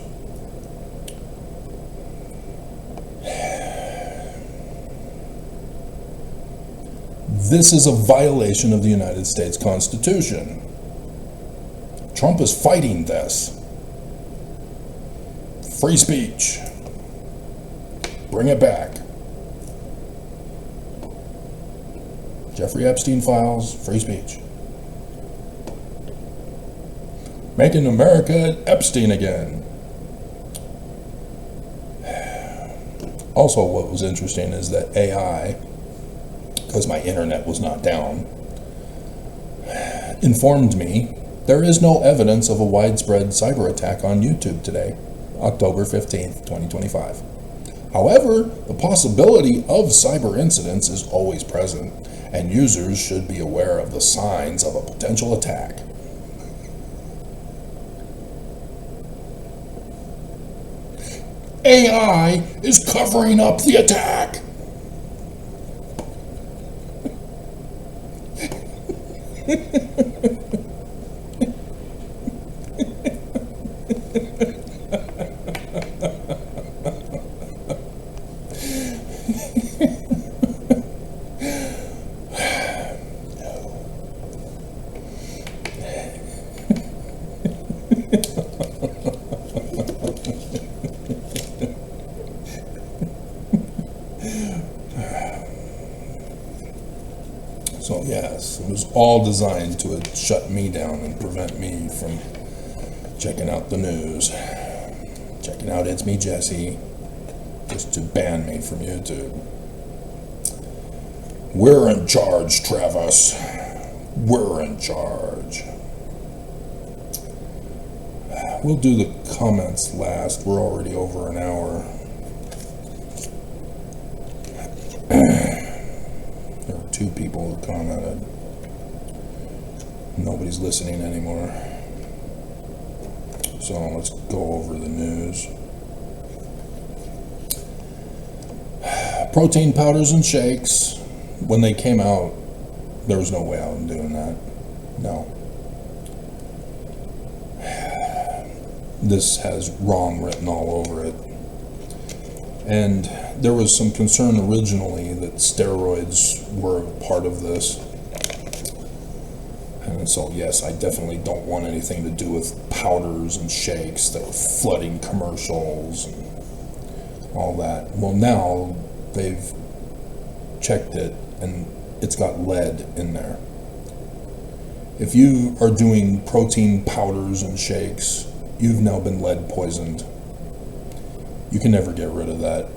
This is a violation of the United States Constitution. Trump is fighting this. Free speech. Bring it back. Jeffrey Epstein files, free speech. Making America Epstein again. Also, what was interesting is that AI because my internet was not down, informed me there is no evidence of a widespread cyber attack on YouTube today, October 15th, 2025. However, the possibility of cyber incidents is always present, and users should be aware of the signs of a potential attack. AI is covering up the attack. So yes, it was all designed to shut me down and prevent me from checking out the news, checking out It's Me Jesse, just to ban me from YouTube. We're in charge, Travis. We're in charge. We'll do the comments last. We're already over an hour. There were 2 people who commented. Nobody's listening anymore. So let's go over the news. Protein powders and shakes. When they came out, there was no way out in doing that. No. This has wrong written all over it. And there was some concern originally that steroids were part of this. And so, yes, I definitely don't want anything to do with powders and shakes that were flooding commercials and all that. Well, now they've checked it and it's got lead in there. If you are doing protein powders and shakes, you've now been lead poisoned. You can never get rid of that.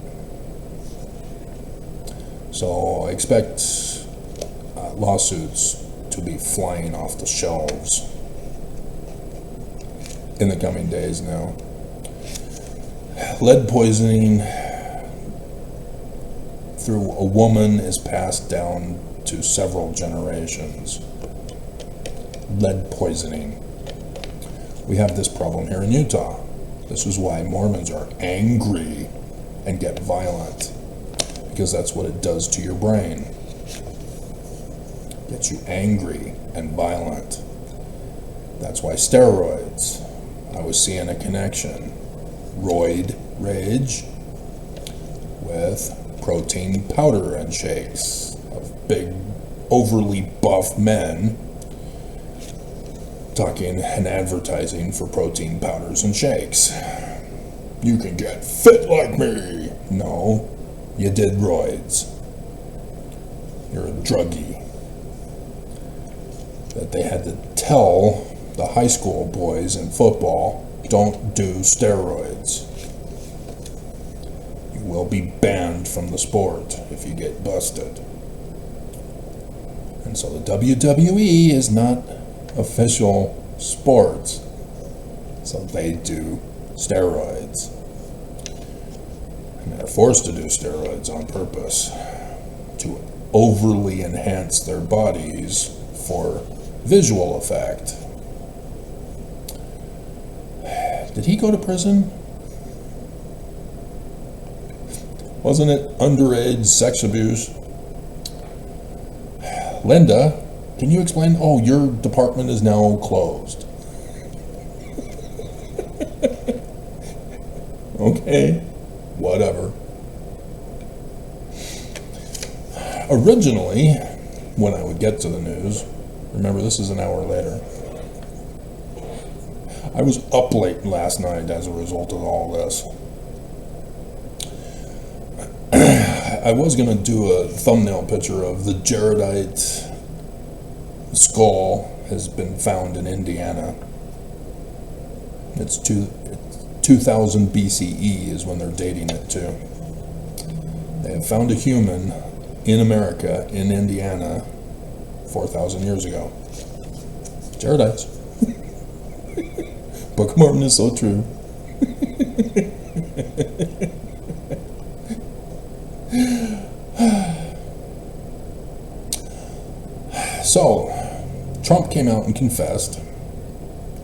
So I expect lawsuits to be flying off the shelves in the coming days now. Lead poisoning through a woman is passed down to several generations. Lead poisoning. We have this problem here in Utah. This is why Mormons are angry and get violent, because that's what it does to your brain. Gets you angry and violent. That's why steroids. I was seeing a connection. Roid rage with protein powder and shakes of big, overly buff men talking and advertising for protein powders and shakes. You can get fit like me. No, you did roids. You're a druggie. That they had to tell the high school boys in football, don't do steroids. You will be banned from the sport if you get busted. And so the WWE is not official sports, so they do steroids, and they're forced to do steroids on purpose to overly enhance their bodies for visual effect. Did he go to prison? Wasn't it underage sex abuse? Linda, can you explain? Oh, your department is now closed. Okay, whatever. Originally, when I would get to the news, remember this is an hour later, I was up late last night as a result of all this. I was going to do a thumbnail picture of the Jaredite skull has been found in Indiana. It's 2000 BCE is when they're dating it to. They have found a human in America, in Indiana, 4,000 years ago. Jaredites. Book of Mormon is so true. So, Trump came out and confessed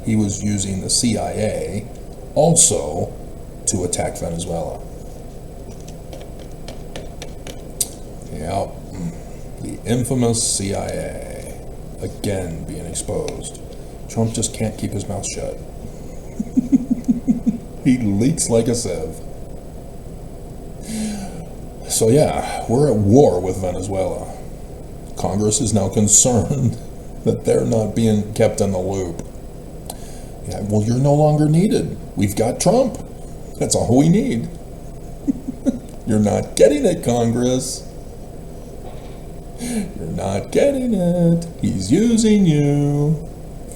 he was using the CIA also to attack Venezuela. Yep, the infamous CIA, again being exposed. Trump just can't keep his mouth shut. He leaks like a sieve. So yeah, we're at war with Venezuela. Congress is now concerned that they're not being kept in the loop. Yeah, well, you're no longer needed. We've got Trump. That's all we need. You're not getting it, Congress. You're not getting it. He's using you. If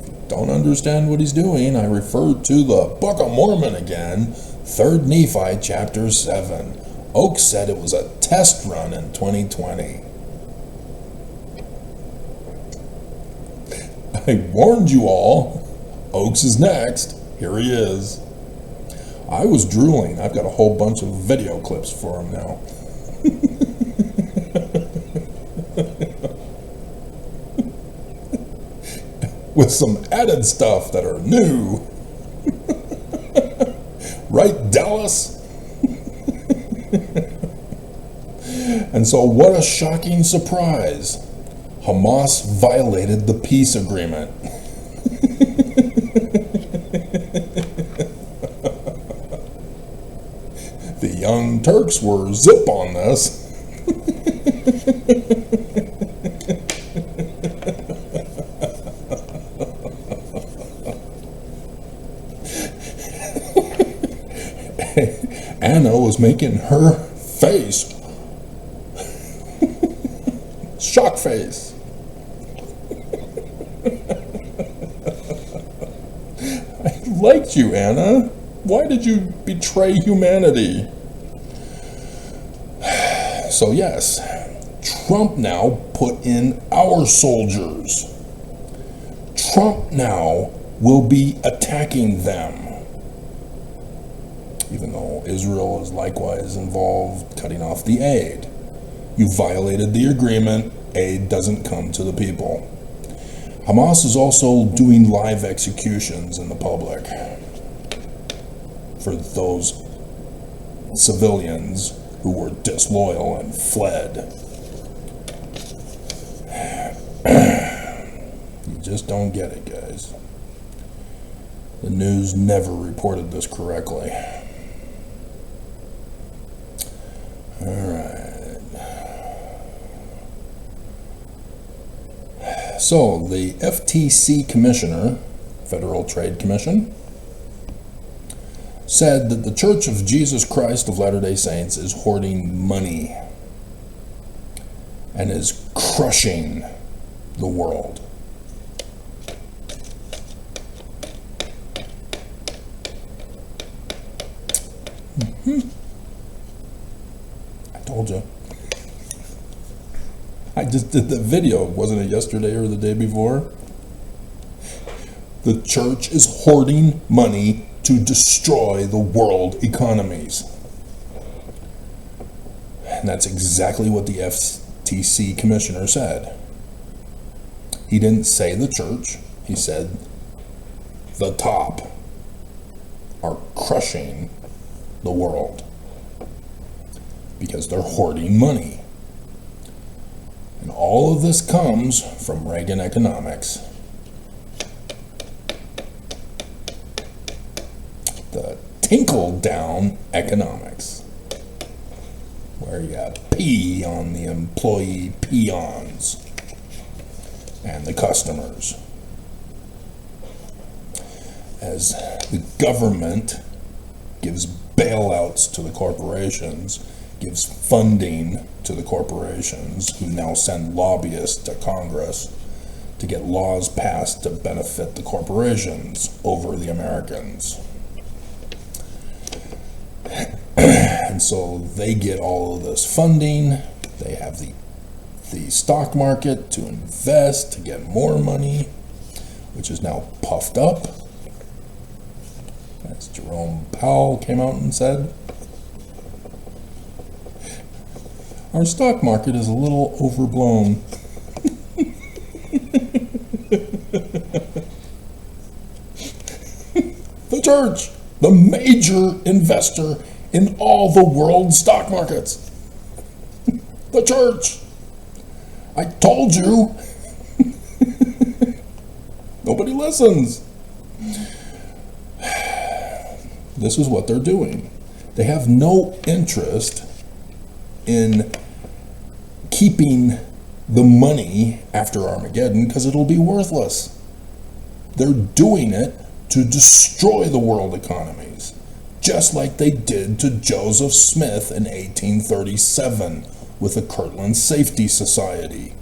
you don't understand what he's doing, I refer to the Book of Mormon again, 3rd Nephi chapter 7. Oak said it was a test run in 2020. I warned you all. Oaks is next. Here he is. I was drooling. I've got a whole bunch of video clips for him now. With some added stuff that are new. Right, Dallas? And so what a shocking surprise. Hamas violated the peace agreement. The Young Turks were zip on this. Anna was making her face shock face. I liked you, Anna. Why did you betray humanity? So yes, Trump now put in our soldiers. Trump now will be attacking them. Even though Israel is likewise involved cutting off the aid. You violated the agreement. Aid doesn't come to the people. Hamas is also doing live executions in the public for those civilians who were disloyal and fled. You just don't get it, guys. The news never reported this correctly. All right. So, the FTC commissioner, Federal Trade Commission, said that the Church of Jesus Christ of Latter-day Saints is hoarding money and is crushing the world. I told you. I just did the video, wasn't it yesterday or the day before? The church is hoarding money to destroy the world economies. And that's exactly what the FTC commissioner said. He didn't say the church, he said the top are crushing the world because they're hoarding money. And all of this comes from Reagan economics. The tinkle-down economics, where you got P on the employee peons and the customers. As the government gives bailouts to the corporations, gives funding to the corporations, who now send lobbyists to Congress to get laws passed to benefit the corporations over the Americans. And so they get all of this funding, They have the stock market to invest, to get more money, which is now puffed up, as Jerome Powell came out and said. Our stock market is a little overblown. The church, the major investor in all the world's stock markets. The church. I told you. Nobody listens. This is what they're doing. They have no interest in keeping the money after Armageddon because it'll be worthless. They're doing it to destroy the world economies, just like they did to Joseph Smith in 1837 with the Kirtland Safety Society.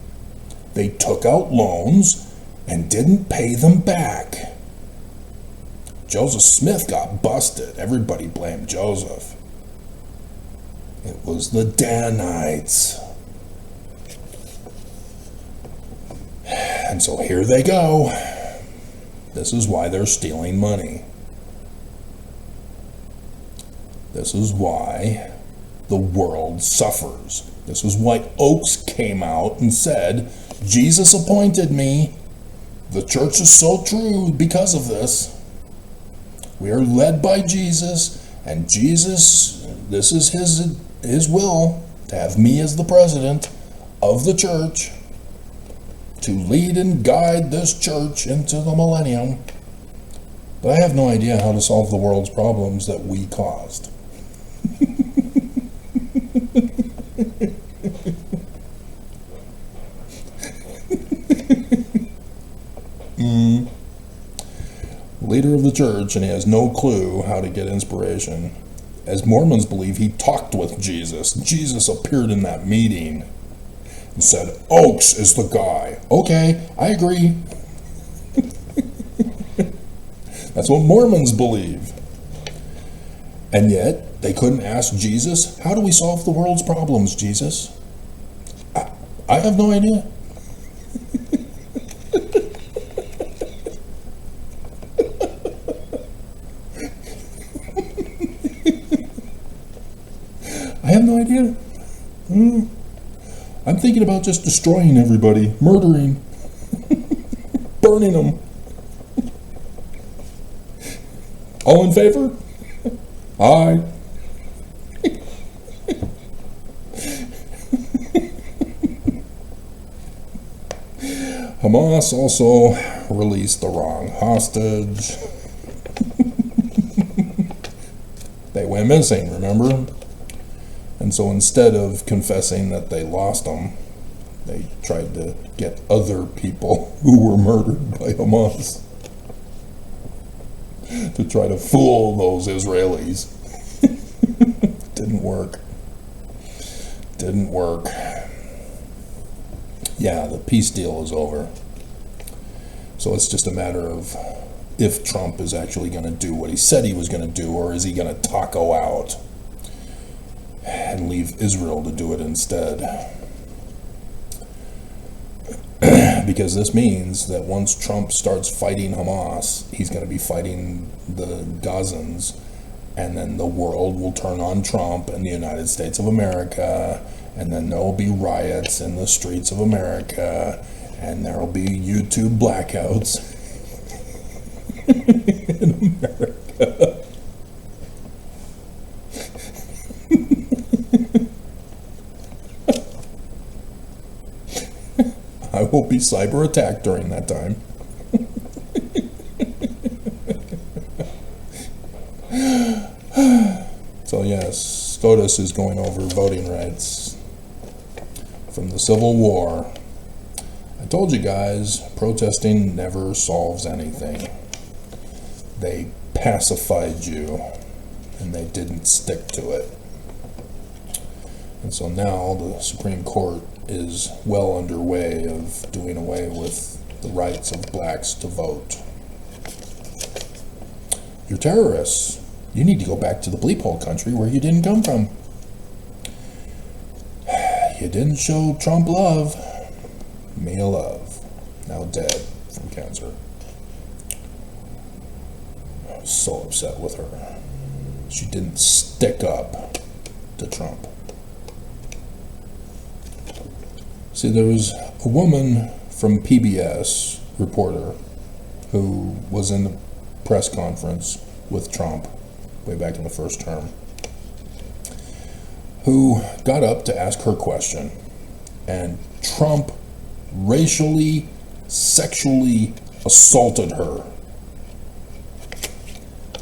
They took out loans and didn't pay them back. Joseph Smith got busted. Everybody blamed Joseph. It was the Danites. And so here they go. This is why they're stealing money. This is why the world suffers. This is why Oakes came out and said, Jesus appointed me. The church is so true because of this. We are led by Jesus, and Jesus, this is his will, to have me as the president of the church, to lead and guide this church into the millennium. But I have no idea how to solve the world's problems that we caused. Leader of the church, and he has no clue how to get inspiration. As Mormons believe, he talked with Jesus. Jesus appeared in that meeting and said, Oakes is the guy. Okay, I agree. That's what Mormons believe. And yet, they couldn't ask Jesus, how do we solve the world's problems, Jesus? I have no idea. I have no idea. I'm thinking about just destroying everybody, murdering, burning them. All in favor? Aye. Hamas also released the wrong hostage. They went missing, remember? And so instead of confessing that they lost them, they tried to get other people who were murdered by Hamas to try to fool those Israelis. Didn't work. Didn't work. Yeah, the peace deal is over. So it's just a matter of if Trump is actually going to do what he said he was going to do, or is he going to taco out and leave Israel to do it instead. Because this means that once Trump starts fighting Hamas, he's going to be fighting the Gazans, and then the world will turn on Trump and the United States of America, and then there will be riots in the streets of America, and there will be YouTube blackouts in America. I will be cyber attacked during that time. So yes, SCOTUS is going over voting rights from the Civil War. I told you guys, protesting never solves anything. They pacified you, and they didn't stick to it. And so now the Supreme Court is well underway of doing away with the rights of blacks to vote. You're terrorists. You need to go back to the bleep hole country where you didn't come from. You didn't show Trump love. Mia Love, now dead from cancer. I was so upset with her. She didn't stick up to Trump. See, there was a woman from PBS, reporter, who was in the press conference with Trump way back in the first term, who got up to ask her question, and Trump racially, sexually assaulted her.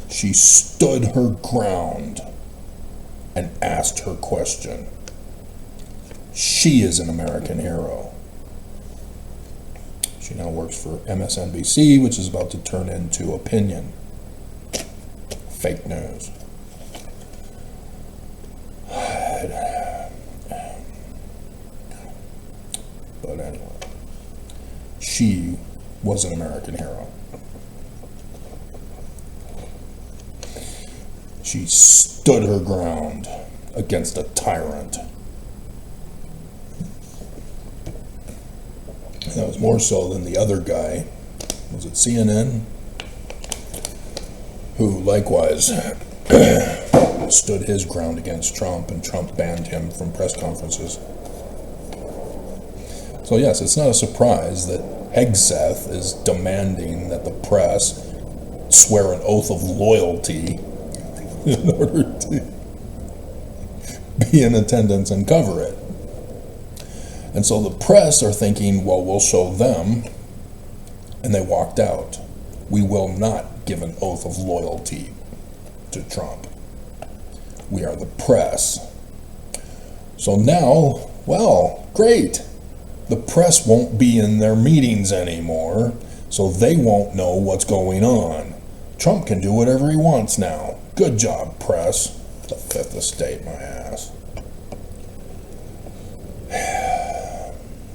She stood her ground and asked her question. She is an American hero. She now works for MSNBC, which is about to turn into Opinion. Fake news. But anyway, she was an American hero. She stood her ground against a tyrant. That was more so than the other guy, was it CNN, who likewise stood his ground against Trump, and Trump banned him from press conferences. So yes, it's not a surprise that Hegseth is demanding that the press swear an oath of loyalty in order to be in attendance and cover it. And so the press are thinking, well, we'll show them, and they walked out. We will not give an oath of loyalty to Trump. We are the press. So now, well, great. The press won't be in their meetings anymore, so they won't know what's going on. Trump can do whatever he wants now. Good job, press. The fifth estate, my ass.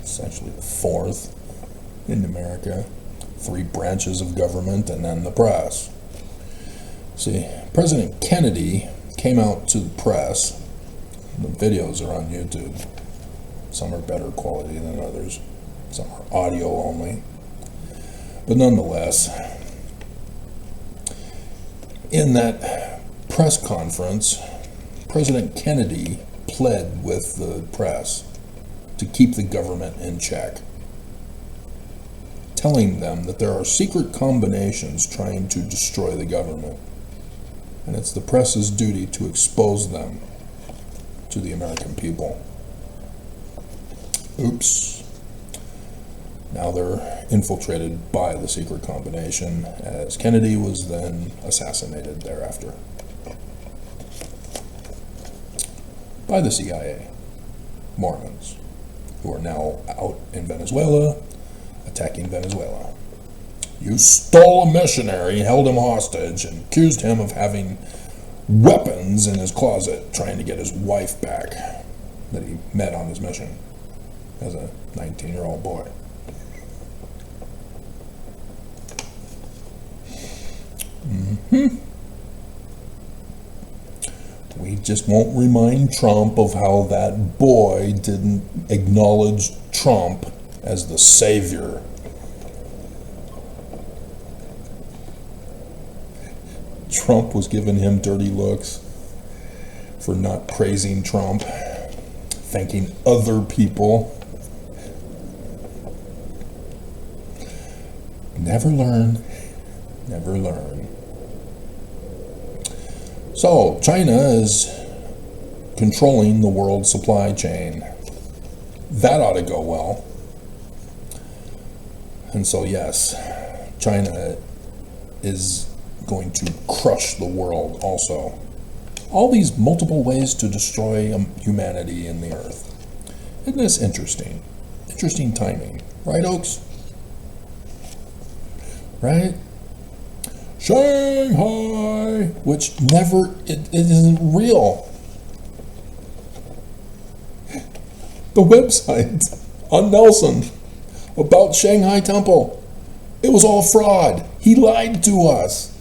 Essentially the fourth in America. 3 branches of government and then the press. See, President Kennedy came out to the press. The videos are on YouTube. Some are better quality than others. Some are audio only. But nonetheless, in that press conference, President Kennedy pled with the press to keep the government in check, telling them that there are secret combinations trying to destroy the government, and it's the press's duty to expose them to the American people. Oops. Now they're infiltrated by the secret combination, as Kennedy was then assassinated thereafter by the CIA, Mormons, who are now out in Venezuela, attacking Venezuela. You stole a missionary, held him hostage, and accused him of having weapons in his closet, trying to get his wife back that he met on his mission as a 19-year-old boy. We just won't remind Trump of how that boy didn't acknowledge Trump as the savior. Trump was giving him dirty looks for not praising Trump, thanking other people. Never learn, never learn. So, China is controlling the world supply chain. That ought to go well. And so, yes, China is going to crush the world also. All these multiple ways to destroy humanity and the earth. Isn't this interesting? Interesting timing. Right, Oaks? Right? Shanghai, which never, it isn't real. The website on Nelson about Shanghai Temple, it was all fraud. He lied to us.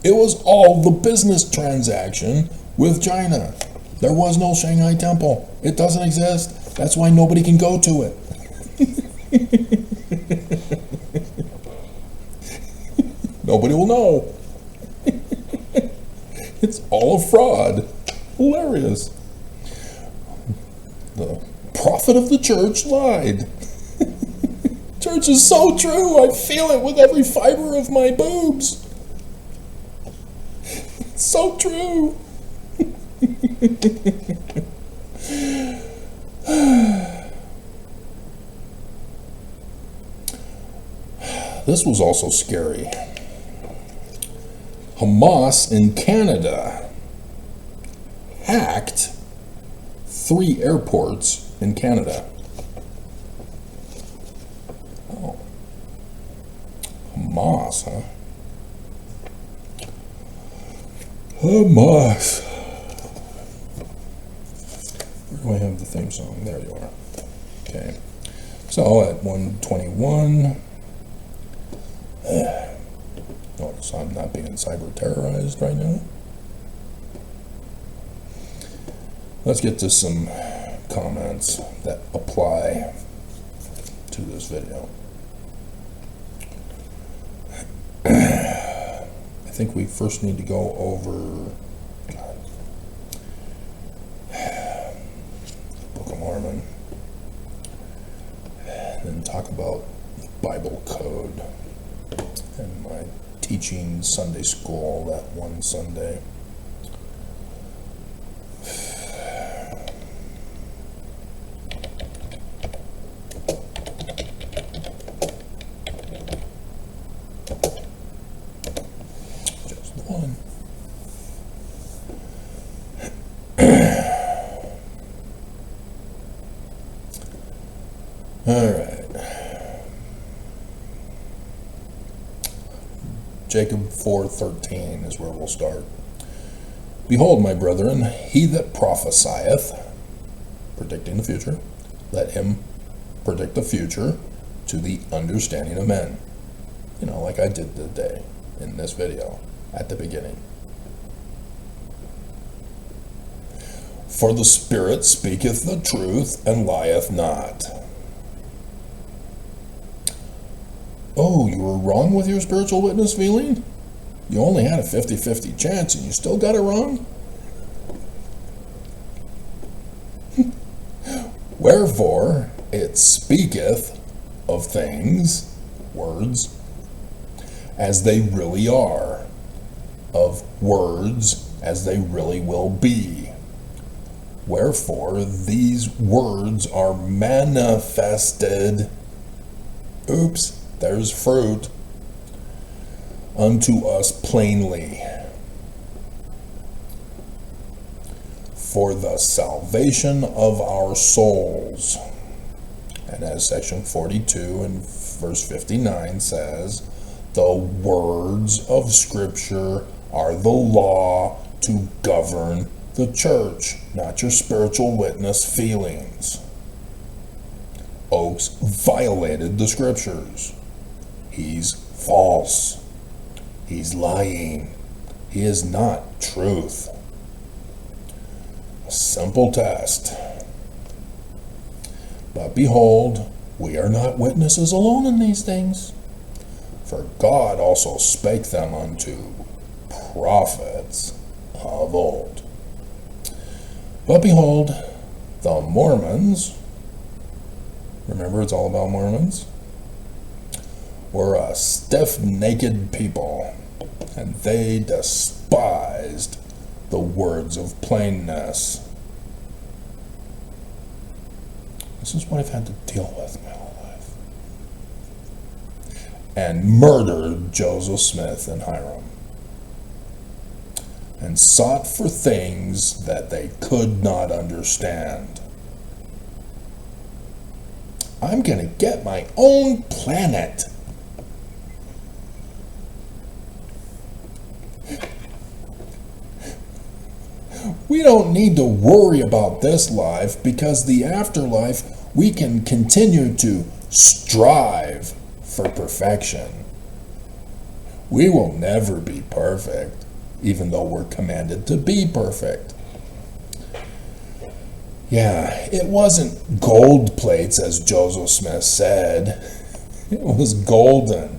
It was all the business transaction with China. There was no Shanghai Temple. It doesn't exist. That's why nobody can go to it. Nobody will know. It's all a fraud. Hilarious. The prophet of the church lied. Church is so true. I feel it with every fiber of my boobs. It's so true. This was also scary. Hamas in Canada hacked 3 airports in Canada. Oh. Hamas, huh? Hamas. Where do I have the theme song? There you are. Okay. So at 1:21, notice I'm not being cyber terrorized right now. Let's get to some comments that apply to this video. I think we first need to go over the Book of Mormon, and then talk about the Bible code and my teaching Sunday school that one Sunday. Just one. All right. Jacob 4:13 is where we'll start. Behold, my brethren, he that prophesieth, predicting the future, let him predict the future to the understanding of men. You know, like I did today in this video at the beginning. For the Spirit speaketh the truth and lieth not. Oh, you were wrong with your spiritual witness feeling? You only had a 50-50 chance and you still got it wrong? Wherefore it speaketh of things, words, as they really are, of words as they really will be. Wherefore these words are manifested. Oops. There's fruit unto us plainly, for the salvation of our souls. And as section 42 and verse 59 says, the words of Scripture are the law to govern the church, not your spiritual witness feelings. Oakes violated the Scriptures. He's false. He's lying. He is not truth. A simple test. But behold, we are not witnesses alone in these things. For God also spake them unto prophets of old. But behold, the Mormons, remember it's all about Mormons, were a stiff-necked people, and they despised the words of plainness. This is what I've had to deal with my whole life. And murdered Joseph Smith and Hiram, and sought for things that they could not understand. I'm going to get my own planet. We don't need to worry about this life, because the afterlife we can continue to strive for perfection. We will never be perfect, even though we're commanded to be perfect. Yeah, it wasn't gold plates, as Joseph Smith said. It was golden,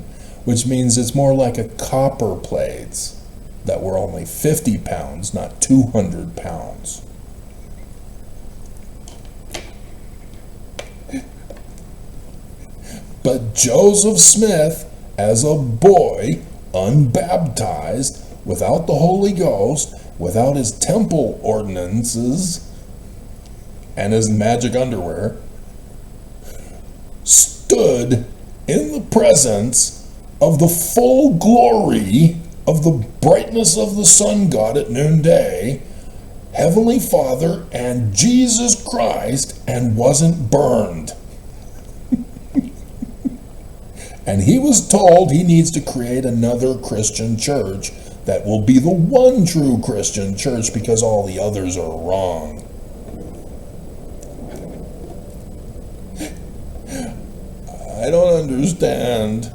which means it's more like a copper plates that were only 50 pounds, not 200 pounds. But Joseph Smith, as a boy, unbaptized, without the Holy Ghost, without his temple ordinances, and his magic underwear, stood in the presence of the full glory of the brightness of the sun god at noonday, Heavenly Father, and Jesus Christ, and wasn't burned. And he was told he needs to create another Christian church that will be the one true Christian church because all the others are wrong. I don't understand.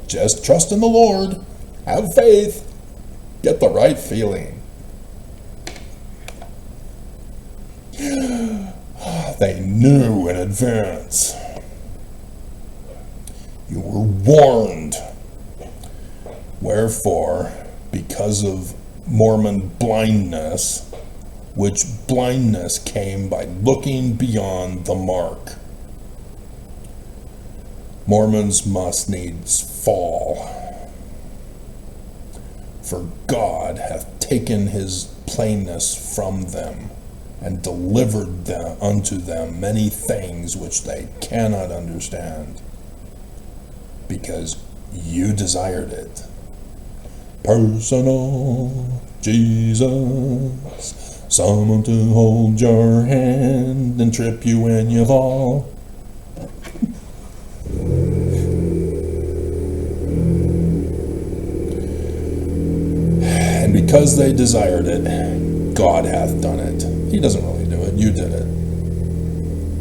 Just trust in the Lord. Have faith. Get the right feeling. They knew in advance. You were warned. Wherefore, because of Mormon blindness, which blindness came by looking beyond the mark, Mormons must needs fall. For God hath taken his plainness from them, and delivered them unto them many things which they cannot understand, because you desired it. Personal Jesus, someone to hold your hand and trip you when you fall. And because they desired it, God hath done it. He doesn't really do it, you did it.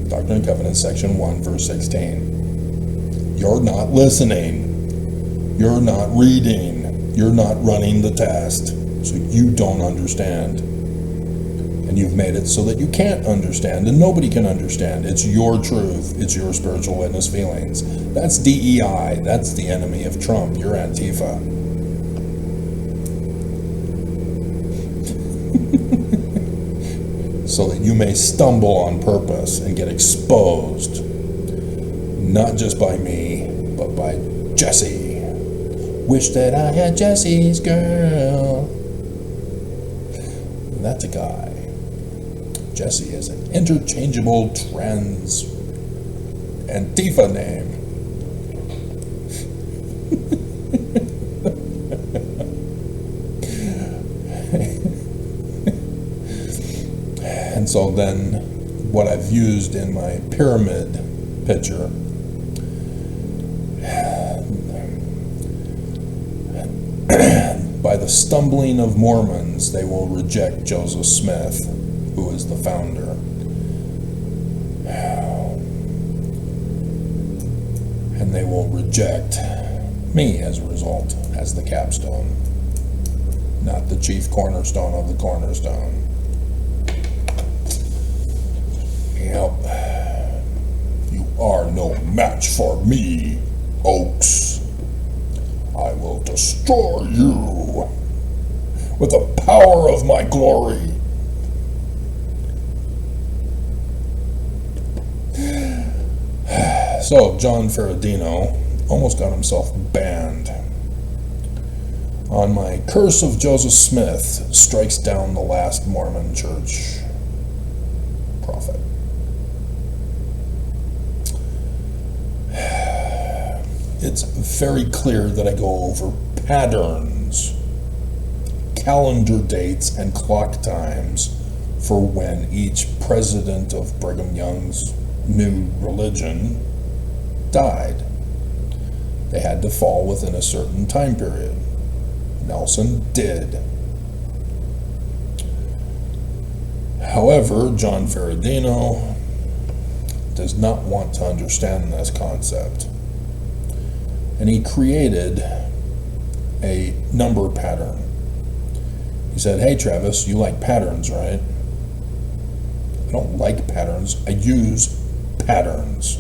Doctrine and Covenants, section 1, verse 16. You're not listening. You're not reading. You're not running the test. So you don't understand. And you've made it so that you can't understand, and nobody can understand. It's your truth. It's your spiritual witness feelings. That's DEI. That's the enemy of Trump. You're Antifa. So that you may stumble on purpose and get exposed, not just by me, but by Jesse. Wish that I had Jesse's girl. That's a guy. Jesse is an interchangeable trans Antifa name. And so then what I've used in my pyramid picture, by the stumbling of Mormons, they will reject Joseph Smith, who is the founder. And they will reject me as a result, as the capstone, not the chief cornerstone of the cornerstone. Yep. You are no match for me, Oaks. I will destroy you with the power of my glory. So, John Ferradino almost got himself banned. On my Curse of Joseph Smith strikes down the last Mormon church prophet. It's very clear that I go over patterns, calendar dates, and clock times for when each president of Brigham Young's new religion died. They had to fall within a certain time period. Nelson did. However, John Ferradino does not want to understand this concept. And he created a number pattern. He said, "Hey Travis, you like patterns, right? don't like patterns. I use patterns.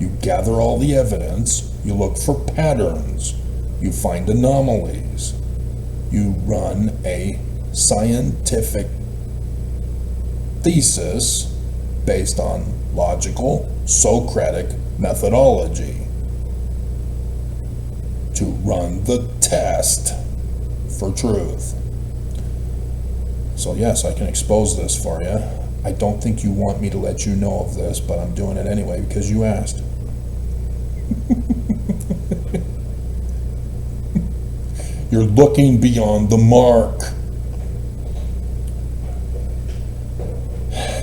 You gather all the evidence. You look for patterns. You find anomalies. You run a scientific thesis based on logical, Socratic methodology to run the test for truth. So yes, I can expose this for you. I don't think you want me to let you know of this, but I'm doing it anyway because you asked. You're looking beyond the mark.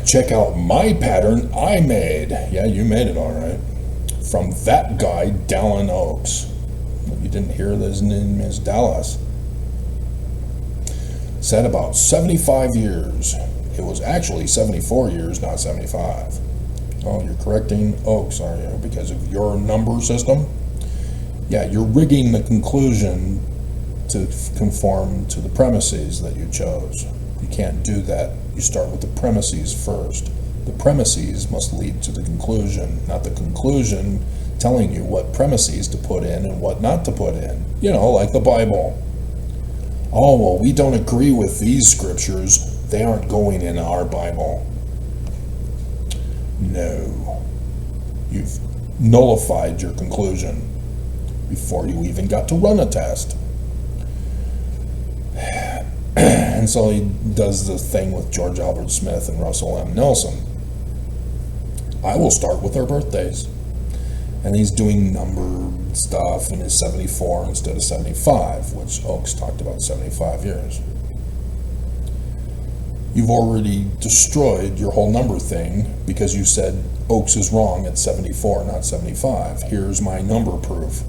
Check out my pattern I made. Yeah, you made it all right. From that guy, Dallin Oaks. You didn't hear his name is Dallas. Said about 75 years. It was actually 74 years, not 75. Oh, you're correcting Oaks, are you? Because of your number system? Yeah, you're rigging the conclusion to conform to the premises that you chose. You can't do that. You start with the premises first. The premises must lead to the conclusion, not the conclusion telling you what premises to put in and what not to put in. You know, like the Bible. Oh, well, we don't agree with these scriptures. They aren't going in our Bible. No. You've nullified your conclusion before you even got to run a test. And so he does the thing with George Albert Smith and Russell M. Nelson. I will start with their birthdays. And he's doing number stuff and is 74 instead of 75, which Oaks talked about 75 years. You've already destroyed your whole number thing because you said Oaks is wrong at 74, not 75. Here's my number proof.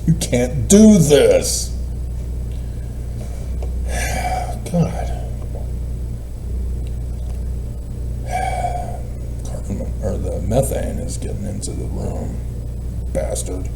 You can't do this. God. Or the methane is getting into the room. Bastard.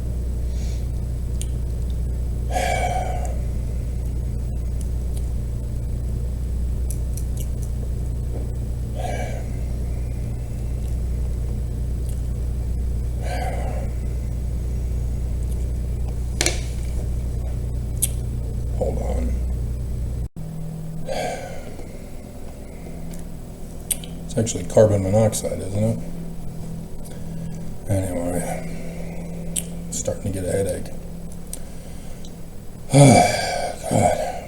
Hold on. It's actually carbon monoxide, isn't it? Anyway, starting to get a headache. God.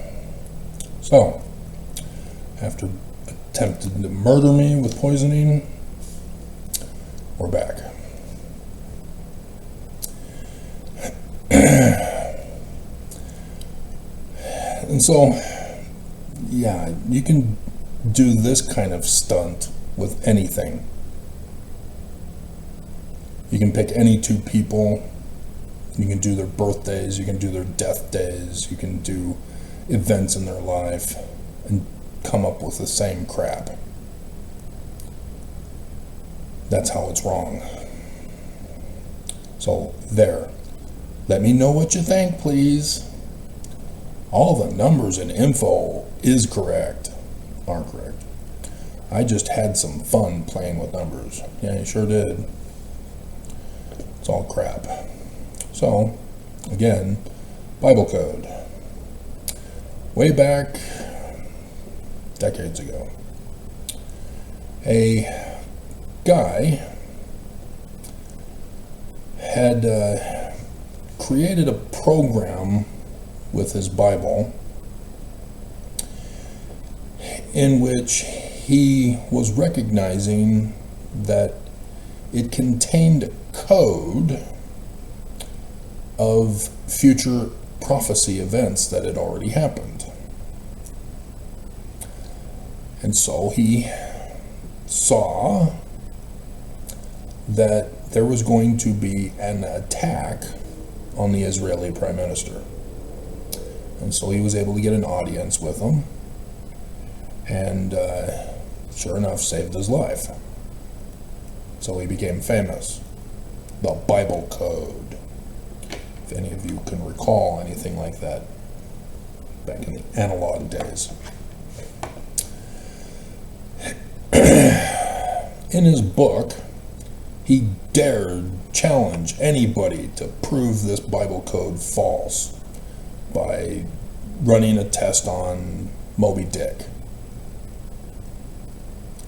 So, after attempting to murder me with poisoning, we're back. And so, yeah, you can do this kind of stunt with anything. You can pick any two people. You can do their birthdays. You can do their death days. You can do events in their life and come up with the same crap. That's how it's wrong. So there. Let me know what you think, please. All the numbers and info is correct. Are correct. I just had some fun playing with numbers. Yeah, you sure did. It's all crap. So, again, Bible code. Way back, decades ago, a guy had created a program with his Bible in which he was recognizing that it contained code of future prophecy events that had already happened. And so he saw that there was going to be an attack on the Israeli Prime Minister. And so he was able to get an audience with him, and sure enough, saved his life. So he became famous. The Bible Code. If any of you can recall anything like that. back in the analog days. In his book, he dared challenge anybody to prove this Bible code false by running a test on Moby Dick.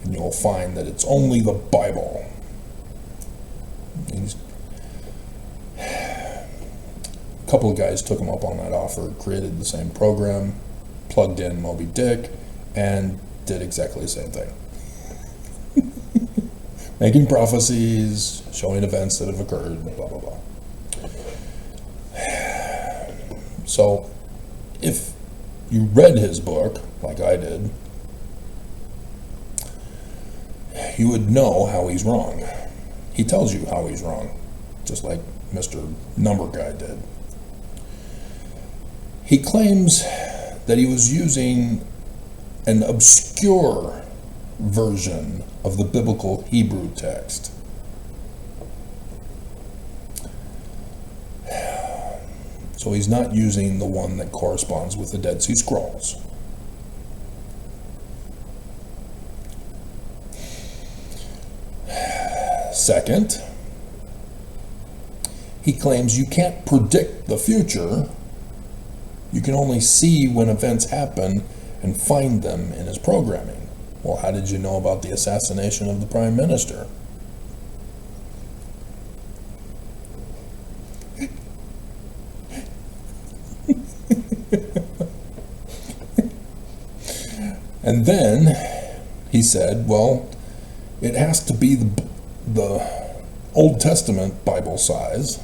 And you'll find that it's only the Bible. A couple of guys took him up on that offer, created the same program, plugged in Moby Dick, and did exactly the same thing. Making prophecies, showing events that have occurred, blah, blah, blah. So, if you read his book, like I did, you would know how he's wrong. He tells you how he's wrong, just like Mr. Number Guy did. He claims that he was using an obscure version of the biblical Hebrew text. So he's not using the one that corresponds with the Dead Sea Scrolls. Second, he claims you can't predict the future. You can only see when events happen and find them in his programming. Well, how did you know about the assassination of the Prime Minister? And then he said, well, it has to be the Old Testament Bible size.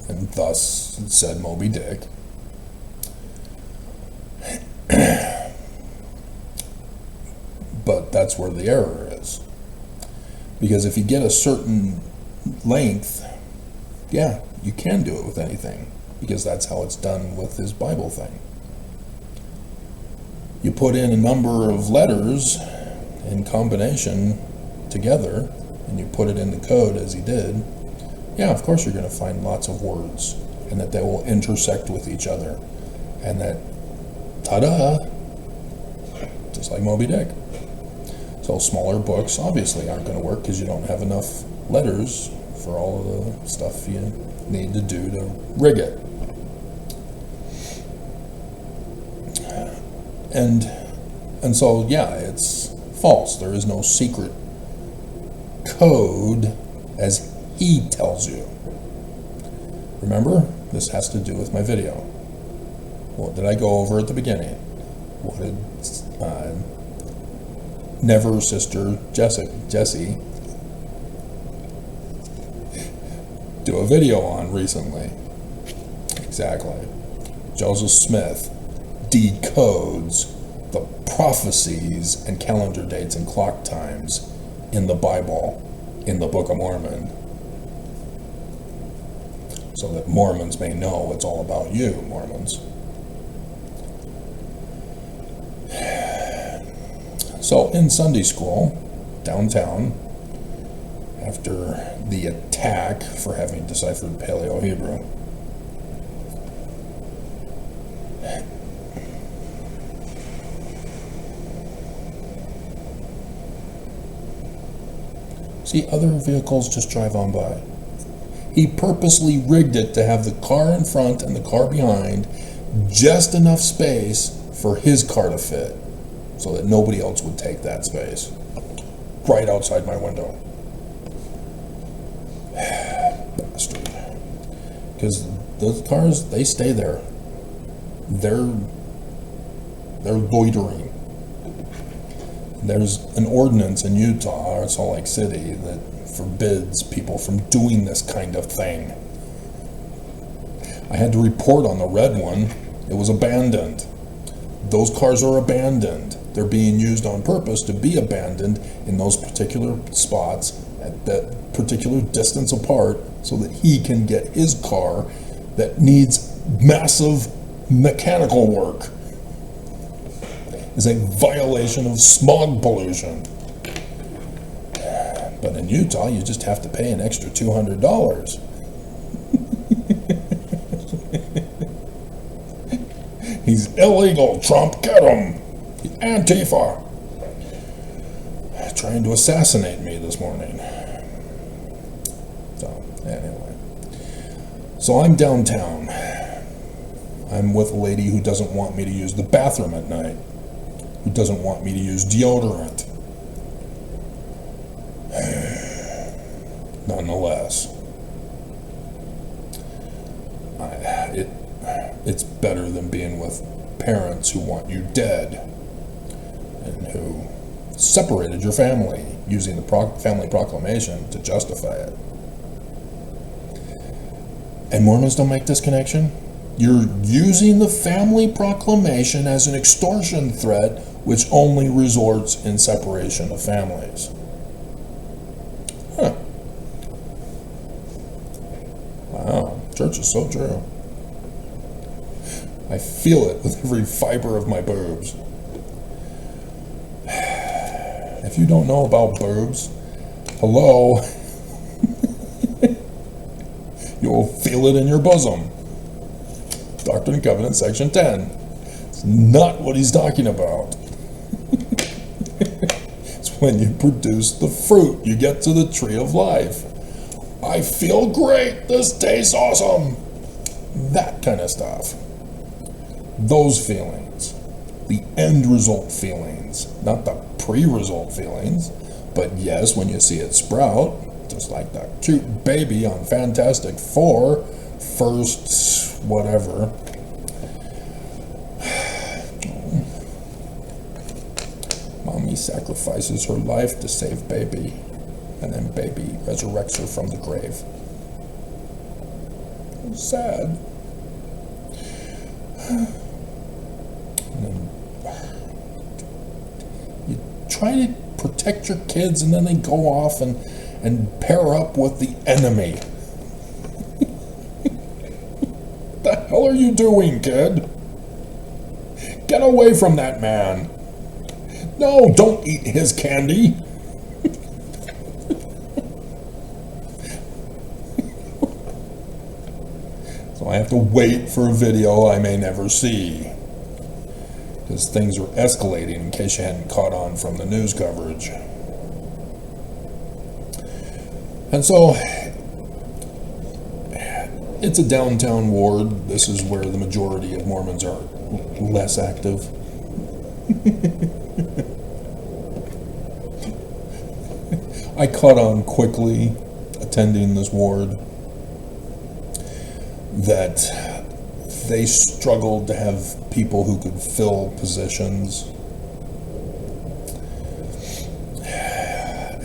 And thus said Moby Dick. But that's where the error is. Because if you get a certain length, yeah, you can do it with anything. Because that's how it's done with his Bible thing. You put in a number of letters in combination together, and you put it in the code as he did, yeah, of course you're going to find lots of words, and that they will intersect with each other. And that, ta-da, just like Moby Dick. So smaller books obviously aren't going to work because you don't have enough letters for all of the stuff you need to do to rig it. And so, yeah, it's false. There is no secret code as he tells you. Remember, this has to do with my video. What did I go over at the beginning? What did Never's sister Jessie do a video on recently? Exactly. Joseph Smith decodes the prophecies and calendar dates and clock times in the Bible, in the Book of Mormon, so that Mormons may know it's all about you, Mormons. So in Sunday school, downtown, after the attack for having deciphered Paleo-Hebrew, see, other vehicles just drive on by. He purposely rigged it to have the car in front and the car behind just enough space for his car to fit, so that nobody else would take that space. Right outside my window. Bastard. Because those cars, they stay there. They're loitering. There's an ordinance in Utah or Salt Lake City that forbids people from doing this kind of thing. I had to report on the red one. It was abandoned. Those cars are abandoned. They're being used on purpose to be abandoned in those particular spots at that particular distance apart so that he can get his car that needs massive mechanical work. Is a violation of smog pollution. But in Utah, you just have to pay an extra $200. He's illegal, Trump, get him! Antifa! Trying to assassinate me this morning. So, anyway. So I'm downtown. I'm with a lady who doesn't want me to use the bathroom at night, who doesn't want me to use deodorant. Nonetheless, it's better than being with parents who want you dead and who separated your family using the family proclamation to justify it. And Mormons don't make this connection? You're using the family proclamation as an extortion threat, which only resorts in separation of families. Huh. Wow, church is so true. I feel it with every fiber of my boobs. If you don't know about boobs, hello, you'll feel it in your bosom. Doctrine and Covenants, section 10. It's not what he's talking about. It's when you produce the fruit, you get to the tree of life. I feel great, this tastes awesome. That kind of stuff. Those feelings. The end result feelings, not the pre-result feelings. But yes, when you see it sprout, just like that cute baby on Fantastic Four, first whatever. Mommy sacrifices her life to save baby, and then baby resurrects her from the grave. It's sad. And then you try to protect your kids, and then they go off and pair up with the enemy. What the hell are you doing, kid? Get away from that man. No, don't eat his candy. So I have to wait for a video I may never see, because things are escalating, in case you hadn't caught on from the news coverage. And so it's a downtown ward. This is where the majority of Mormons are less active. I caught on quickly, attending this ward, that they struggled to have people who could fill positions.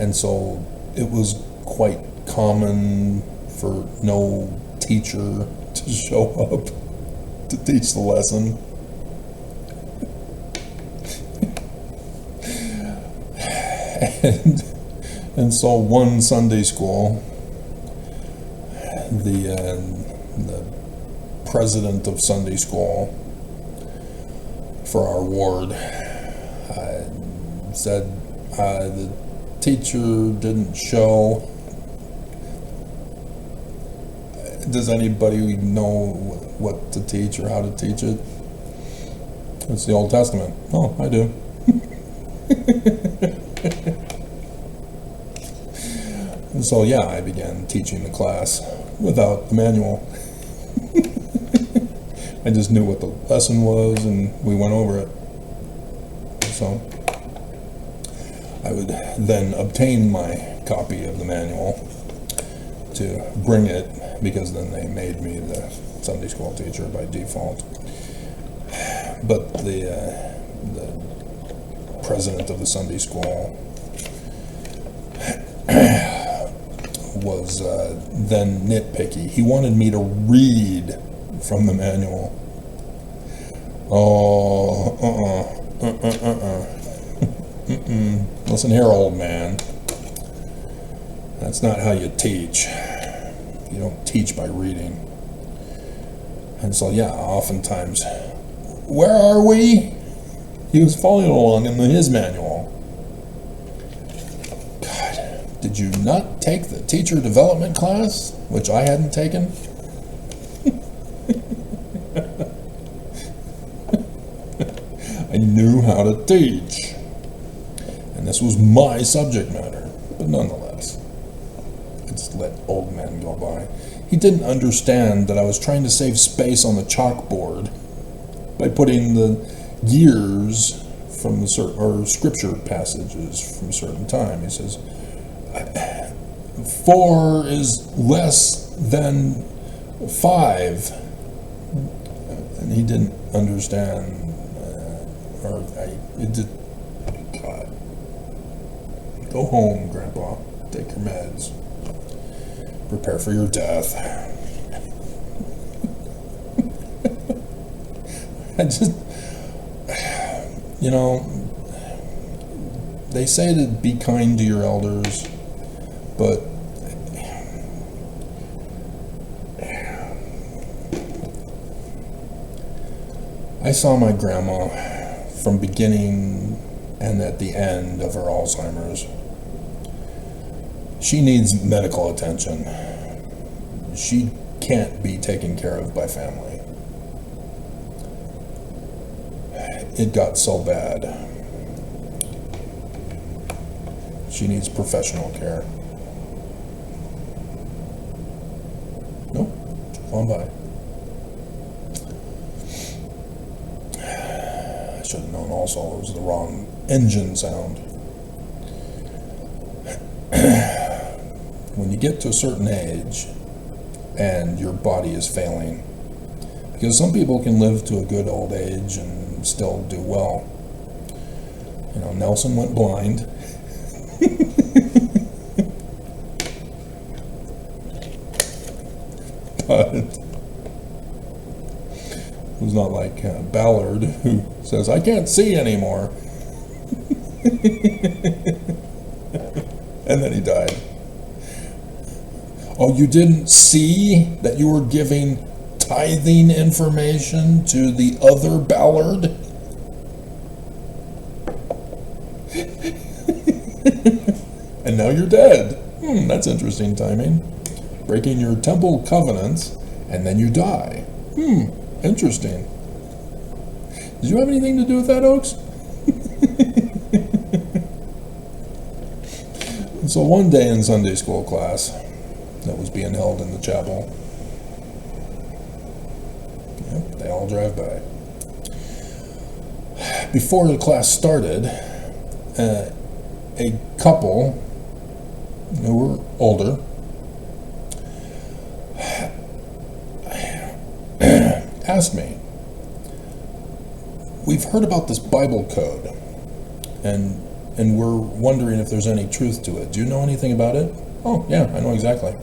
And so it was quite common for no teacher to show up to teach the lesson. And so one Sunday school, the president of Sunday school for our ward said the teacher didn't show. Does anybody know what to teach or how to teach it? It's the Old Testament. Oh, I do. And so, yeah, I began teaching the class without the manual. I just knew what the lesson was, and we went over it. So I would then obtain my copy of the manual to bring it, because then they made me the Sunday school teacher by default. But the president of the Sunday school was then nitpicky. He wanted me to read from the manual. Listen here, old man. That's not how you teach. You don't teach by reading. And so, yeah, oftentimes, where are we? He was following along in his manual. God, did you not take the teacher development class, which I hadn't taken? knew how to teach. And this was my subject matter. But nonetheless, I just let old men go by. He didn't understand that I was trying to save space on the chalkboard by putting the years from the or scripture passages from a certain time. He says, 4 is less than 5. And he didn't understand, God. Go home, Grandpa. Take your meds. Prepare for your death. I just, they say to be kind to your elders, but I saw my grandma from beginning and at the end of her Alzheimer's. She needs medical attention. She can't be taken care of by family. It got so bad. She needs professional care. Nope, on by. I should have known also it was the wrong engine sound. When you get to a certain age and your body is failing, because some people can live to a good old age and still do well. Nelson went blind. But it was not like Ballard, who says, I can't see anymore. And then he died. Oh, you didn't see that you were giving tithing information to the other Ballard? And now you're dead. That's interesting timing. Breaking your temple covenants, and then you die. Interesting. Did you have anything to do with that, Oaks? So one day in Sunday school class that was being held in the chapel, they all drive by. Before the class started, a couple who were older asked me, we've heard about this Bible code, and we're wondering if there's any truth to it. Do you know anything about it? Oh, yeah, I know exactly.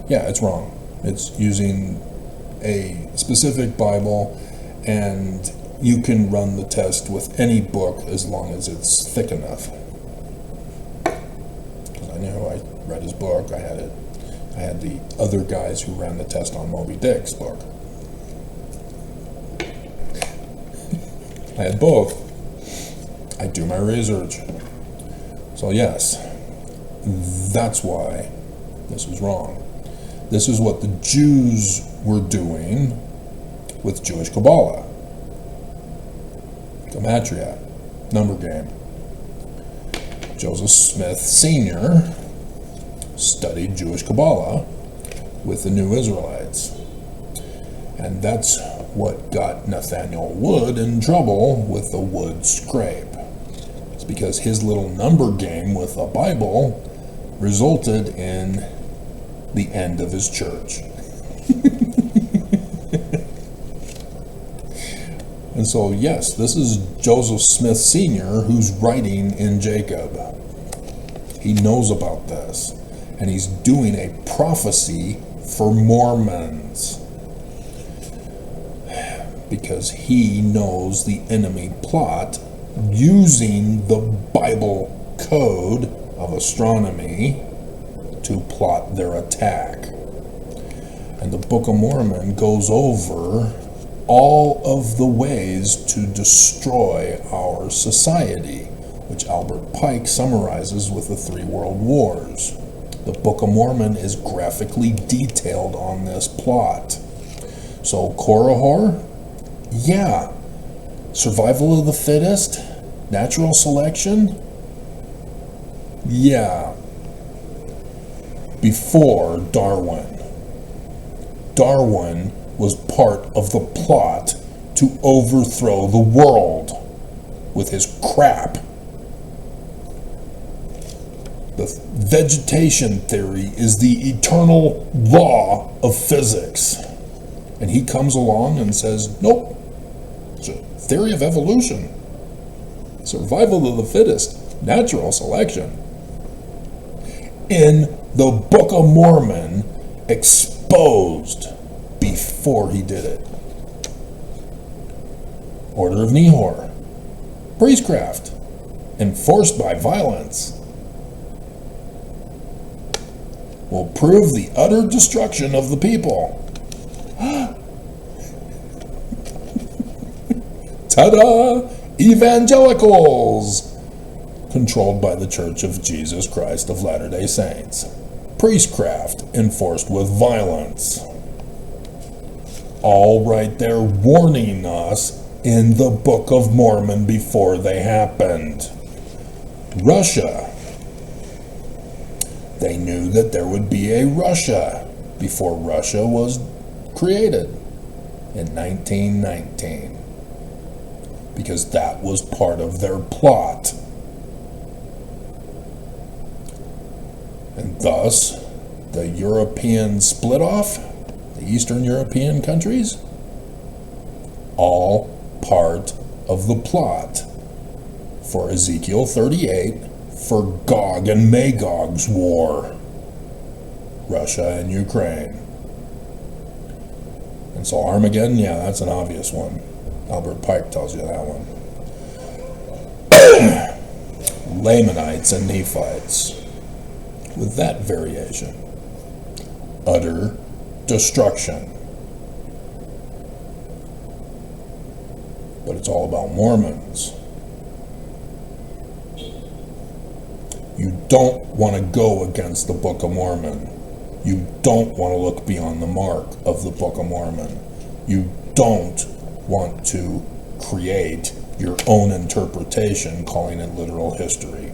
Yeah, it's wrong. It's using a specific Bible, and you can run the test with any book as long as it's thick enough. Because I knew, I read his book, I had the other guys who ran the test on Moby Dick's book. I had both. I do my research. So yes, that's why this was wrong. This is what the Jews were doing with Jewish Kabbalah. Gematria, number game. Joseph Smith Sr. studied Jewish Kabbalah with the New Israelites. And that's what got Nathaniel Wood in trouble with the Wood scrape. It's because his little number game with the Bible resulted in the end of his church. And so, yes, this is Joseph Smith Sr. who's writing in Jacob. He knows about this, and he's doing a prophecy for Mormons because he knows the enemy plot using the Bible code of astronomy to plot their attack. And the Book of Mormon goes over all of the ways to destroy our society, which Albert Pike summarizes with the 3 world wars. The Book of Mormon is graphically detailed on this plot. So Korihor, yeah, Survival of the fittest? Natural selection? Yeah. Before Darwin. Darwin was part of the plot to overthrow the world with his crap. The vegetation theory is the eternal law of physics. And he comes along and says, nope, it's a theory of evolution. Survival of the fittest, natural selection. In the Book of Mormon, exposed before he did it. Order of Nehor, priestcraft, enforced by violence, will prove the utter destruction of the people. Ta-da! Evangelicals! Controlled by the Church of Jesus Christ of Latter-day Saints. Priestcraft enforced with violence. All right there warning us in the Book of Mormon before they happened. Russia. They knew that there would be a Russia before Russia was created in 1919. Because that was part of their plot. And thus, the European split-off, the Eastern European countries, all part of the plot for Ezekiel 38, for Gog and Magog's war, Russia and Ukraine. And so Armageddon, yeah, that's an obvious one. Albert Pike tells you that one. Lamanites and Nephites, with that variation. Utter destruction. But it's all about Mormons. You don't want to go against the Book of Mormon. You don't want to look beyond the mark of the Book of Mormon. You don't want to create your own interpretation, calling it literal history.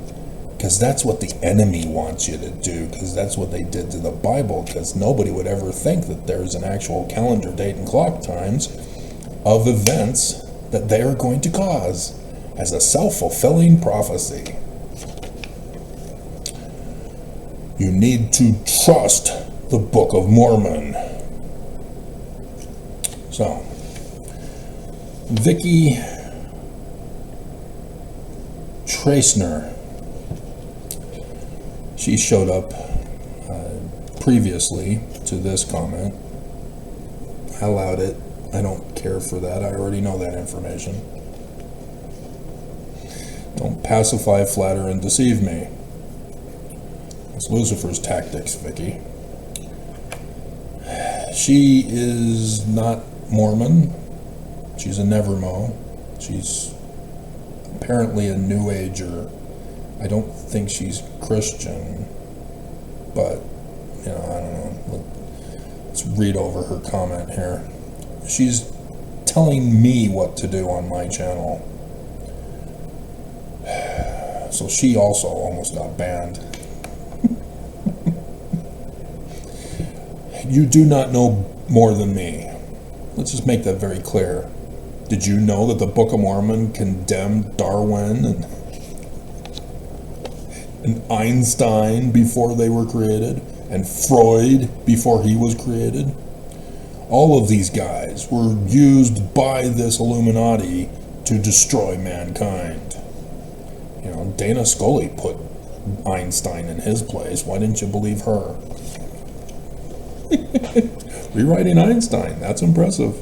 Because that's what the enemy wants you to do, because that's what they did to the Bible, because nobody would ever think that there's an actual calendar date and clock times of events that they are going to cause as a self-fulfilling prophecy. You need to trust the Book of Mormon. So, Vicky Tracner, she showed up previously to this comment. I allowed it. I don't care for that. I already know that information. Don't pacify, flatter, and deceive me. It's Lucifer's tactics, Vicky. She is not Mormon. She's a Nevermo. She's apparently a New Ager. I don't think she's Christian, but, you know, I don't know. Let's read over her comment here. She's telling me what to do on my channel. So she also almost got banned. You do not know more than me. Let's just make that very clear. Did you know that the Book of Mormon condemned Darwin and Einstein before they were created, and Freud before he was created? All of these guys were used by this Illuminati to destroy mankind. You know, Dana Scully put Einstein in his place. Why didn't you believe her? Rewriting Einstein, that's impressive.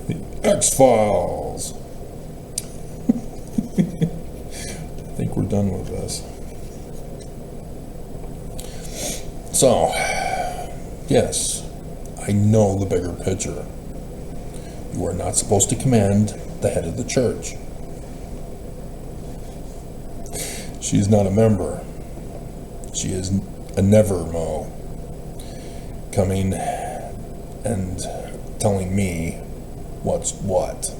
The X-Files. I think we're done with this. So, yes, I know the bigger picture. You are not supposed to command the head of the church. She's not a member. She is a Nevermo, coming and telling me what's what.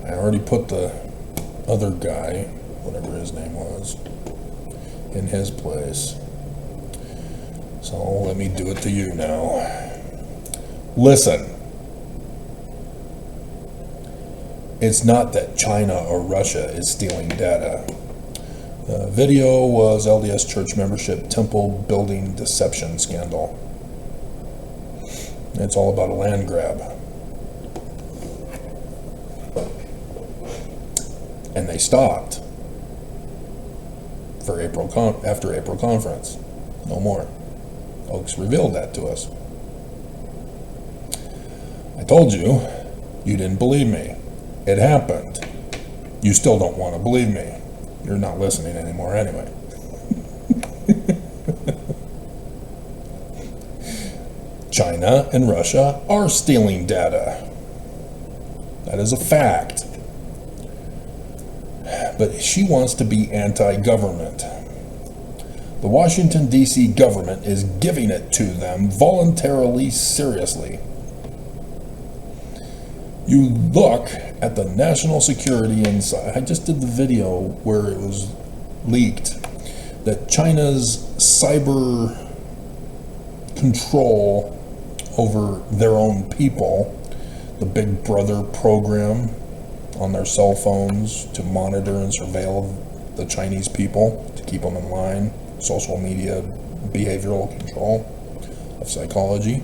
I already put the other guy, whatever his name was, in his place. So let me do it to you now. Listen. It's not that China or Russia is stealing data. The video was LDS Church membership temple building deception scandal. It's all about a land grab. And they stopped for after April conference. No more. Oaks revealed that to us. I told you, you didn't believe me. It happened. You still don't want to believe me. You're not listening anymore anyway. China and Russia are stealing data. That is a fact. But she wants to be anti-government. The Washington, D.C. government is giving it to them voluntarily, seriously. You look at the national security inside. I just did the video where it was leaked that China's cyber control over their own people, the Big Brother program on their cell phones to monitor and surveil the Chinese people, to keep them in line, social media, behavioral control of psychology.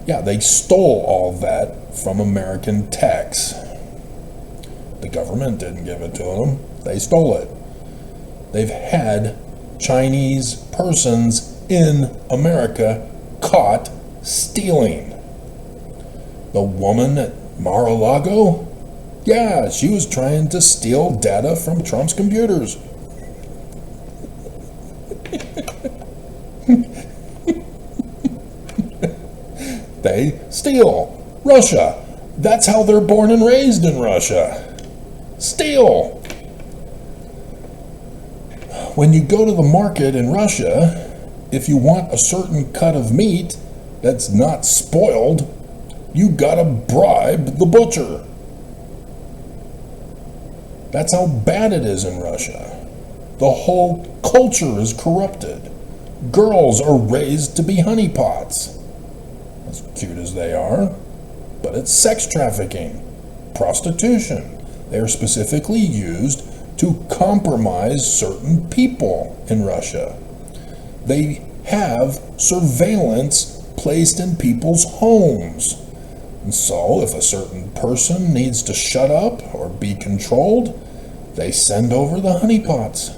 Yeah, they stole all that from American techs. The government didn't give it to them. They stole it. They've had Chinese persons in America caught stealing. The woman at Mar-a-Lago? Yeah, she was trying to steal data from Trump's computers. They steal. Russia. That's how they're born and raised in Russia. Steal. When you go to the market in Russia, if you want a certain cut of meat that's not spoiled, you gotta bribe the butcher. That's how bad it is in Russia. The whole culture is corrupted. Girls are raised to be honeypots. As cute as they are, but it's sex trafficking, prostitution. They are specifically used to compromise certain people in Russia. They have surveillance placed in people's homes. And so if a certain person needs to shut up or be controlled, they send over the honeypots.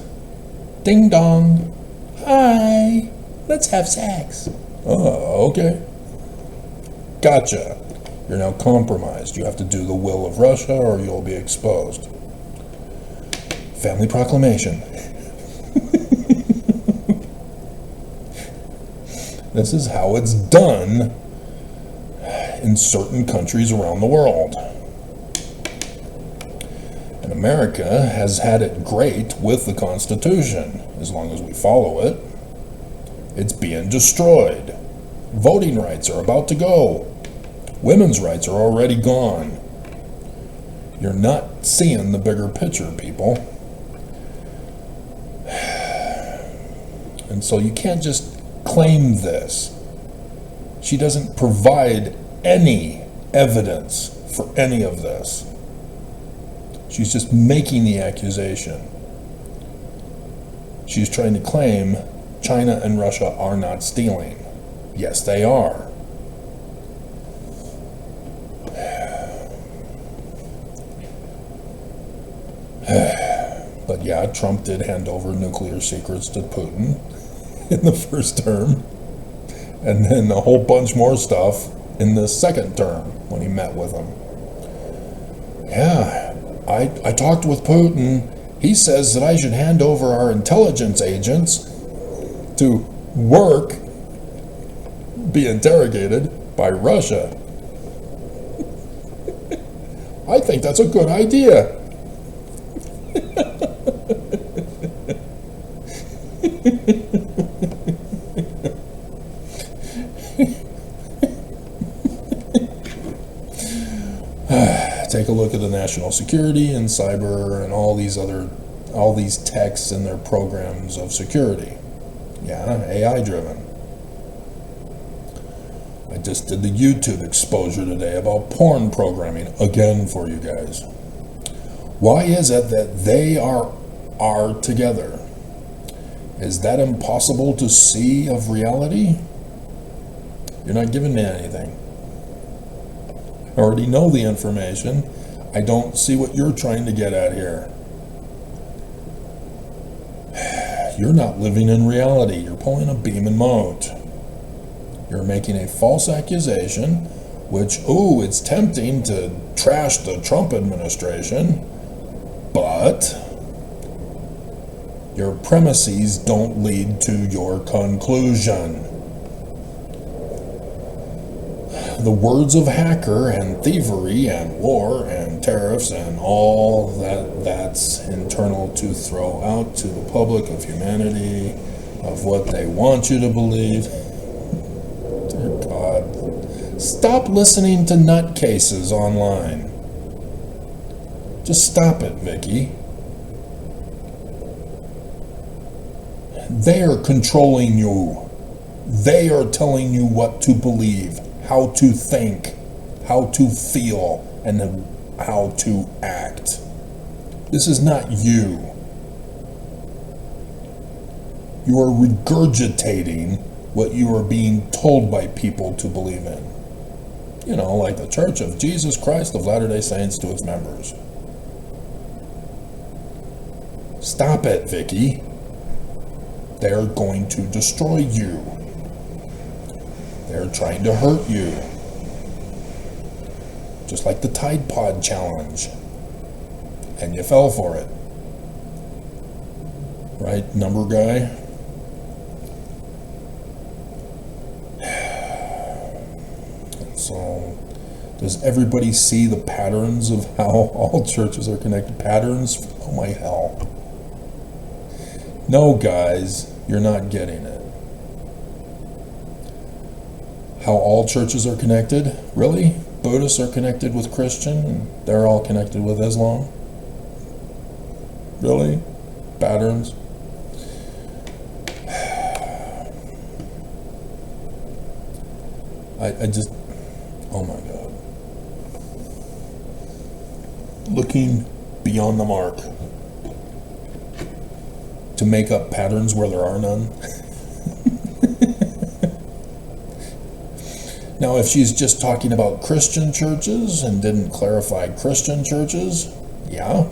Ding dong. Hi, let's have sex. Oh, okay. Gotcha. You're now compromised. You have to do the will of Russia or you'll be exposed. Family proclamation. This is how it's done in certain countries around the world. And America has had it great with the Constitution. As long as we follow it, it's being destroyed. Voting rights are about to go. Women's rights are already gone. You're not seeing the bigger picture, people. And so you can't just claim this. She doesn't provide any evidence for any of this. She's just making the accusation. She's trying to claim China and Russia are not stealing. Yes, they are. But yeah, Trump did hand over nuclear secrets to Putin in the first term, and then a whole bunch more stuff in the second term when he met with him. Yeah, I talked with Putin. He says that I should hand over our intelligence agents to work, be interrogated by Russia. I think that's a good idea. take a look at the national security and cyber and all these texts in their programs of security. Yeah, AI driven. I just did the YouTube exposure today about porn programming again for you guys. Why is it that they are together? Is that impossible to see of reality? You're not giving me anything. I already know the information. I don't see what you're trying to get at here. You're not living in reality. You're pulling a beam and moat. You're making a false accusation, which, it's tempting to trash the Trump administration, but your premises don't lead to your conclusion. The words of hacker and thievery and war and tariffs and all that's internal to throw out to the public of humanity, of what they want you to believe. Dear God, stop listening to nutcases online. Just stop it, Vicky. They are controlling you. They are telling you what to believe, how to think, how to feel, and then how to act. This is not you. You are regurgitating what you are being told by people to believe in. You know, like the Church of Jesus Christ of Latter-day Saints to its members. Stop it, Vicky. They're going to destroy you. They're trying to hurt you. Just like the Tide Pod challenge. And you fell for it. Right, number guy? And so, does everybody see the patterns of how all churches are connected? Patterns? Oh my hell. No, guys, you're not getting it. How all churches are connected? Really? Buddhists are connected with Christian, and they're all connected with Islam? Really? Patterns? I just, oh my God. Looking beyond the mark to make up patterns where there are none. Now, if she's just talking about Christian churches and didn't clarify Christian churches, yeah,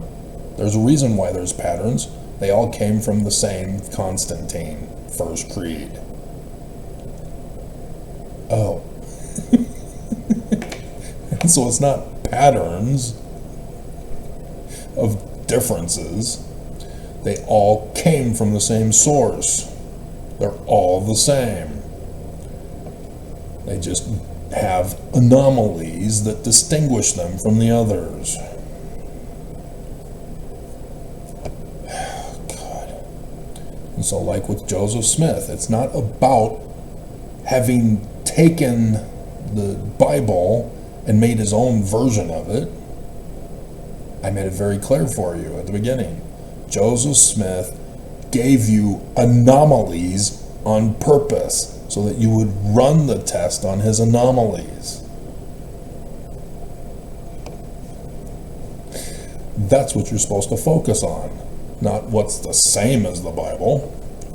there's a reason why there's patterns. They all came from the same Constantine, First Creed. Oh. So it's not patterns of differences. They all came from the same source. They're all the same. They just have anomalies that distinguish them from the others. God. And so, like with Joseph Smith, it's not about having taken the Bible and made his own version of it. I made it very clear for you at the beginning. Joseph Smith gave you anomalies on purpose so that you would run the test on his anomalies. That's what you're supposed to focus on, not what's the same as the Bible,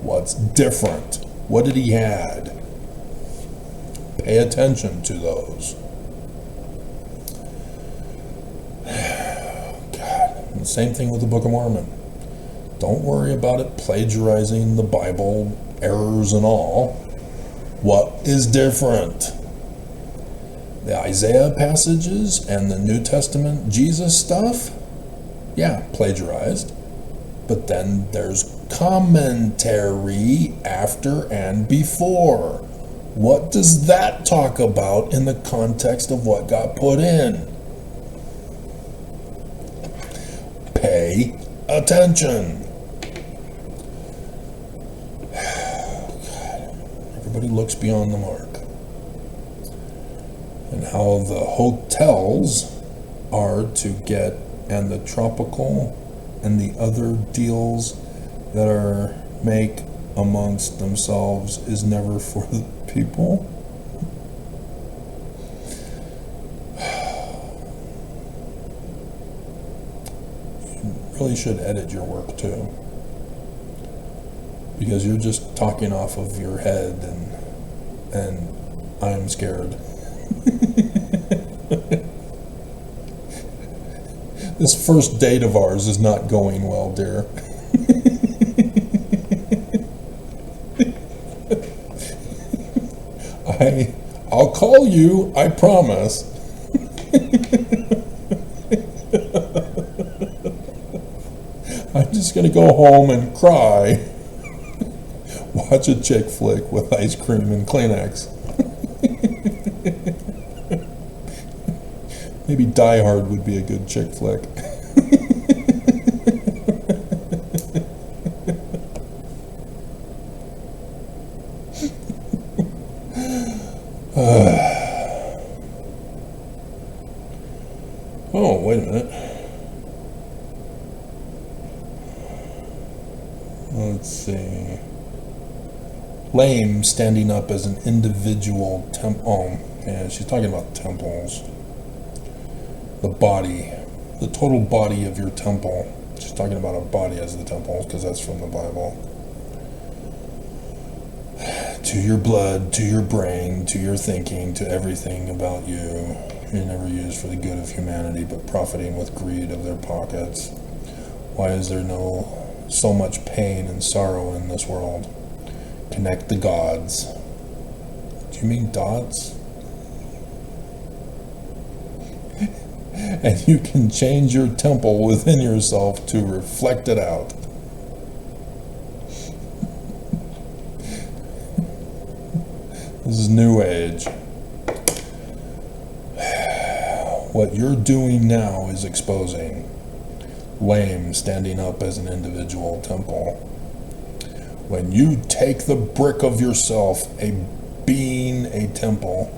what's different. What did he add? Pay attention to those. God, and same thing with the Book of Mormon. Don't worry about it plagiarizing the Bible, errors and all. What is different? The Isaiah passages and the New Testament Jesus stuff? Yeah, plagiarized. But then there's commentary after and before. What does that talk about in the context of what got put in? Pay attention. Everybody looks beyond the mark. And how the hotels are to get, and the tropical and the other deals that are make amongst themselves is never for the people. You really should edit your work too, because you're just talking off of your head, and I'm scared. This first date of ours is not going well, dear. I'll call you, I promise. I'm just gonna go home and cry. Watch a chick flick with ice cream and Kleenex. Maybe Die Hard would be a good chick flick. Oh, wait a minute. Let's see. Lame standing up as an individual temple. Oh, yeah, she's talking about temples. The body, the total body of your temple. She's talking about a body as the temple, because that's from the Bible. To your blood, to your brain, to your thinking, to everything about you. You're never used for the good of humanity, but profiting with greed of their pockets. Why is there so much pain and sorrow in this world? Connect the gods. Do you mean dots? And you can change your temple within yourself to reflect it out. This is New Age. What you're doing now is exposing. Lame standing up as an individual temple. When you take the brick of yourself, being a temple,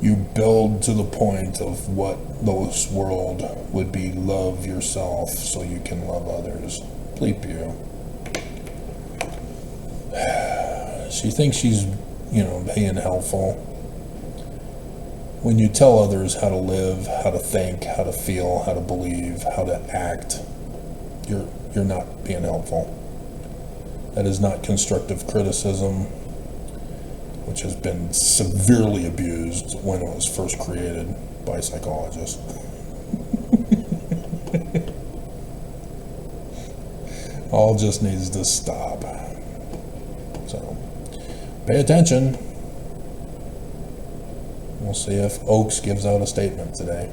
you build to the point of what this world would be. Love yourself so you can love others. Bleep you. She thinks she's, being helpful. When you tell others how to live, how to think, how to feel, how to believe, how to act, you're not being helpful. That is not constructive criticism, which has been severely abused when it was first created by psychologists. All just needs to stop. So, pay attention. We'll see if Oaks gives out a statement today.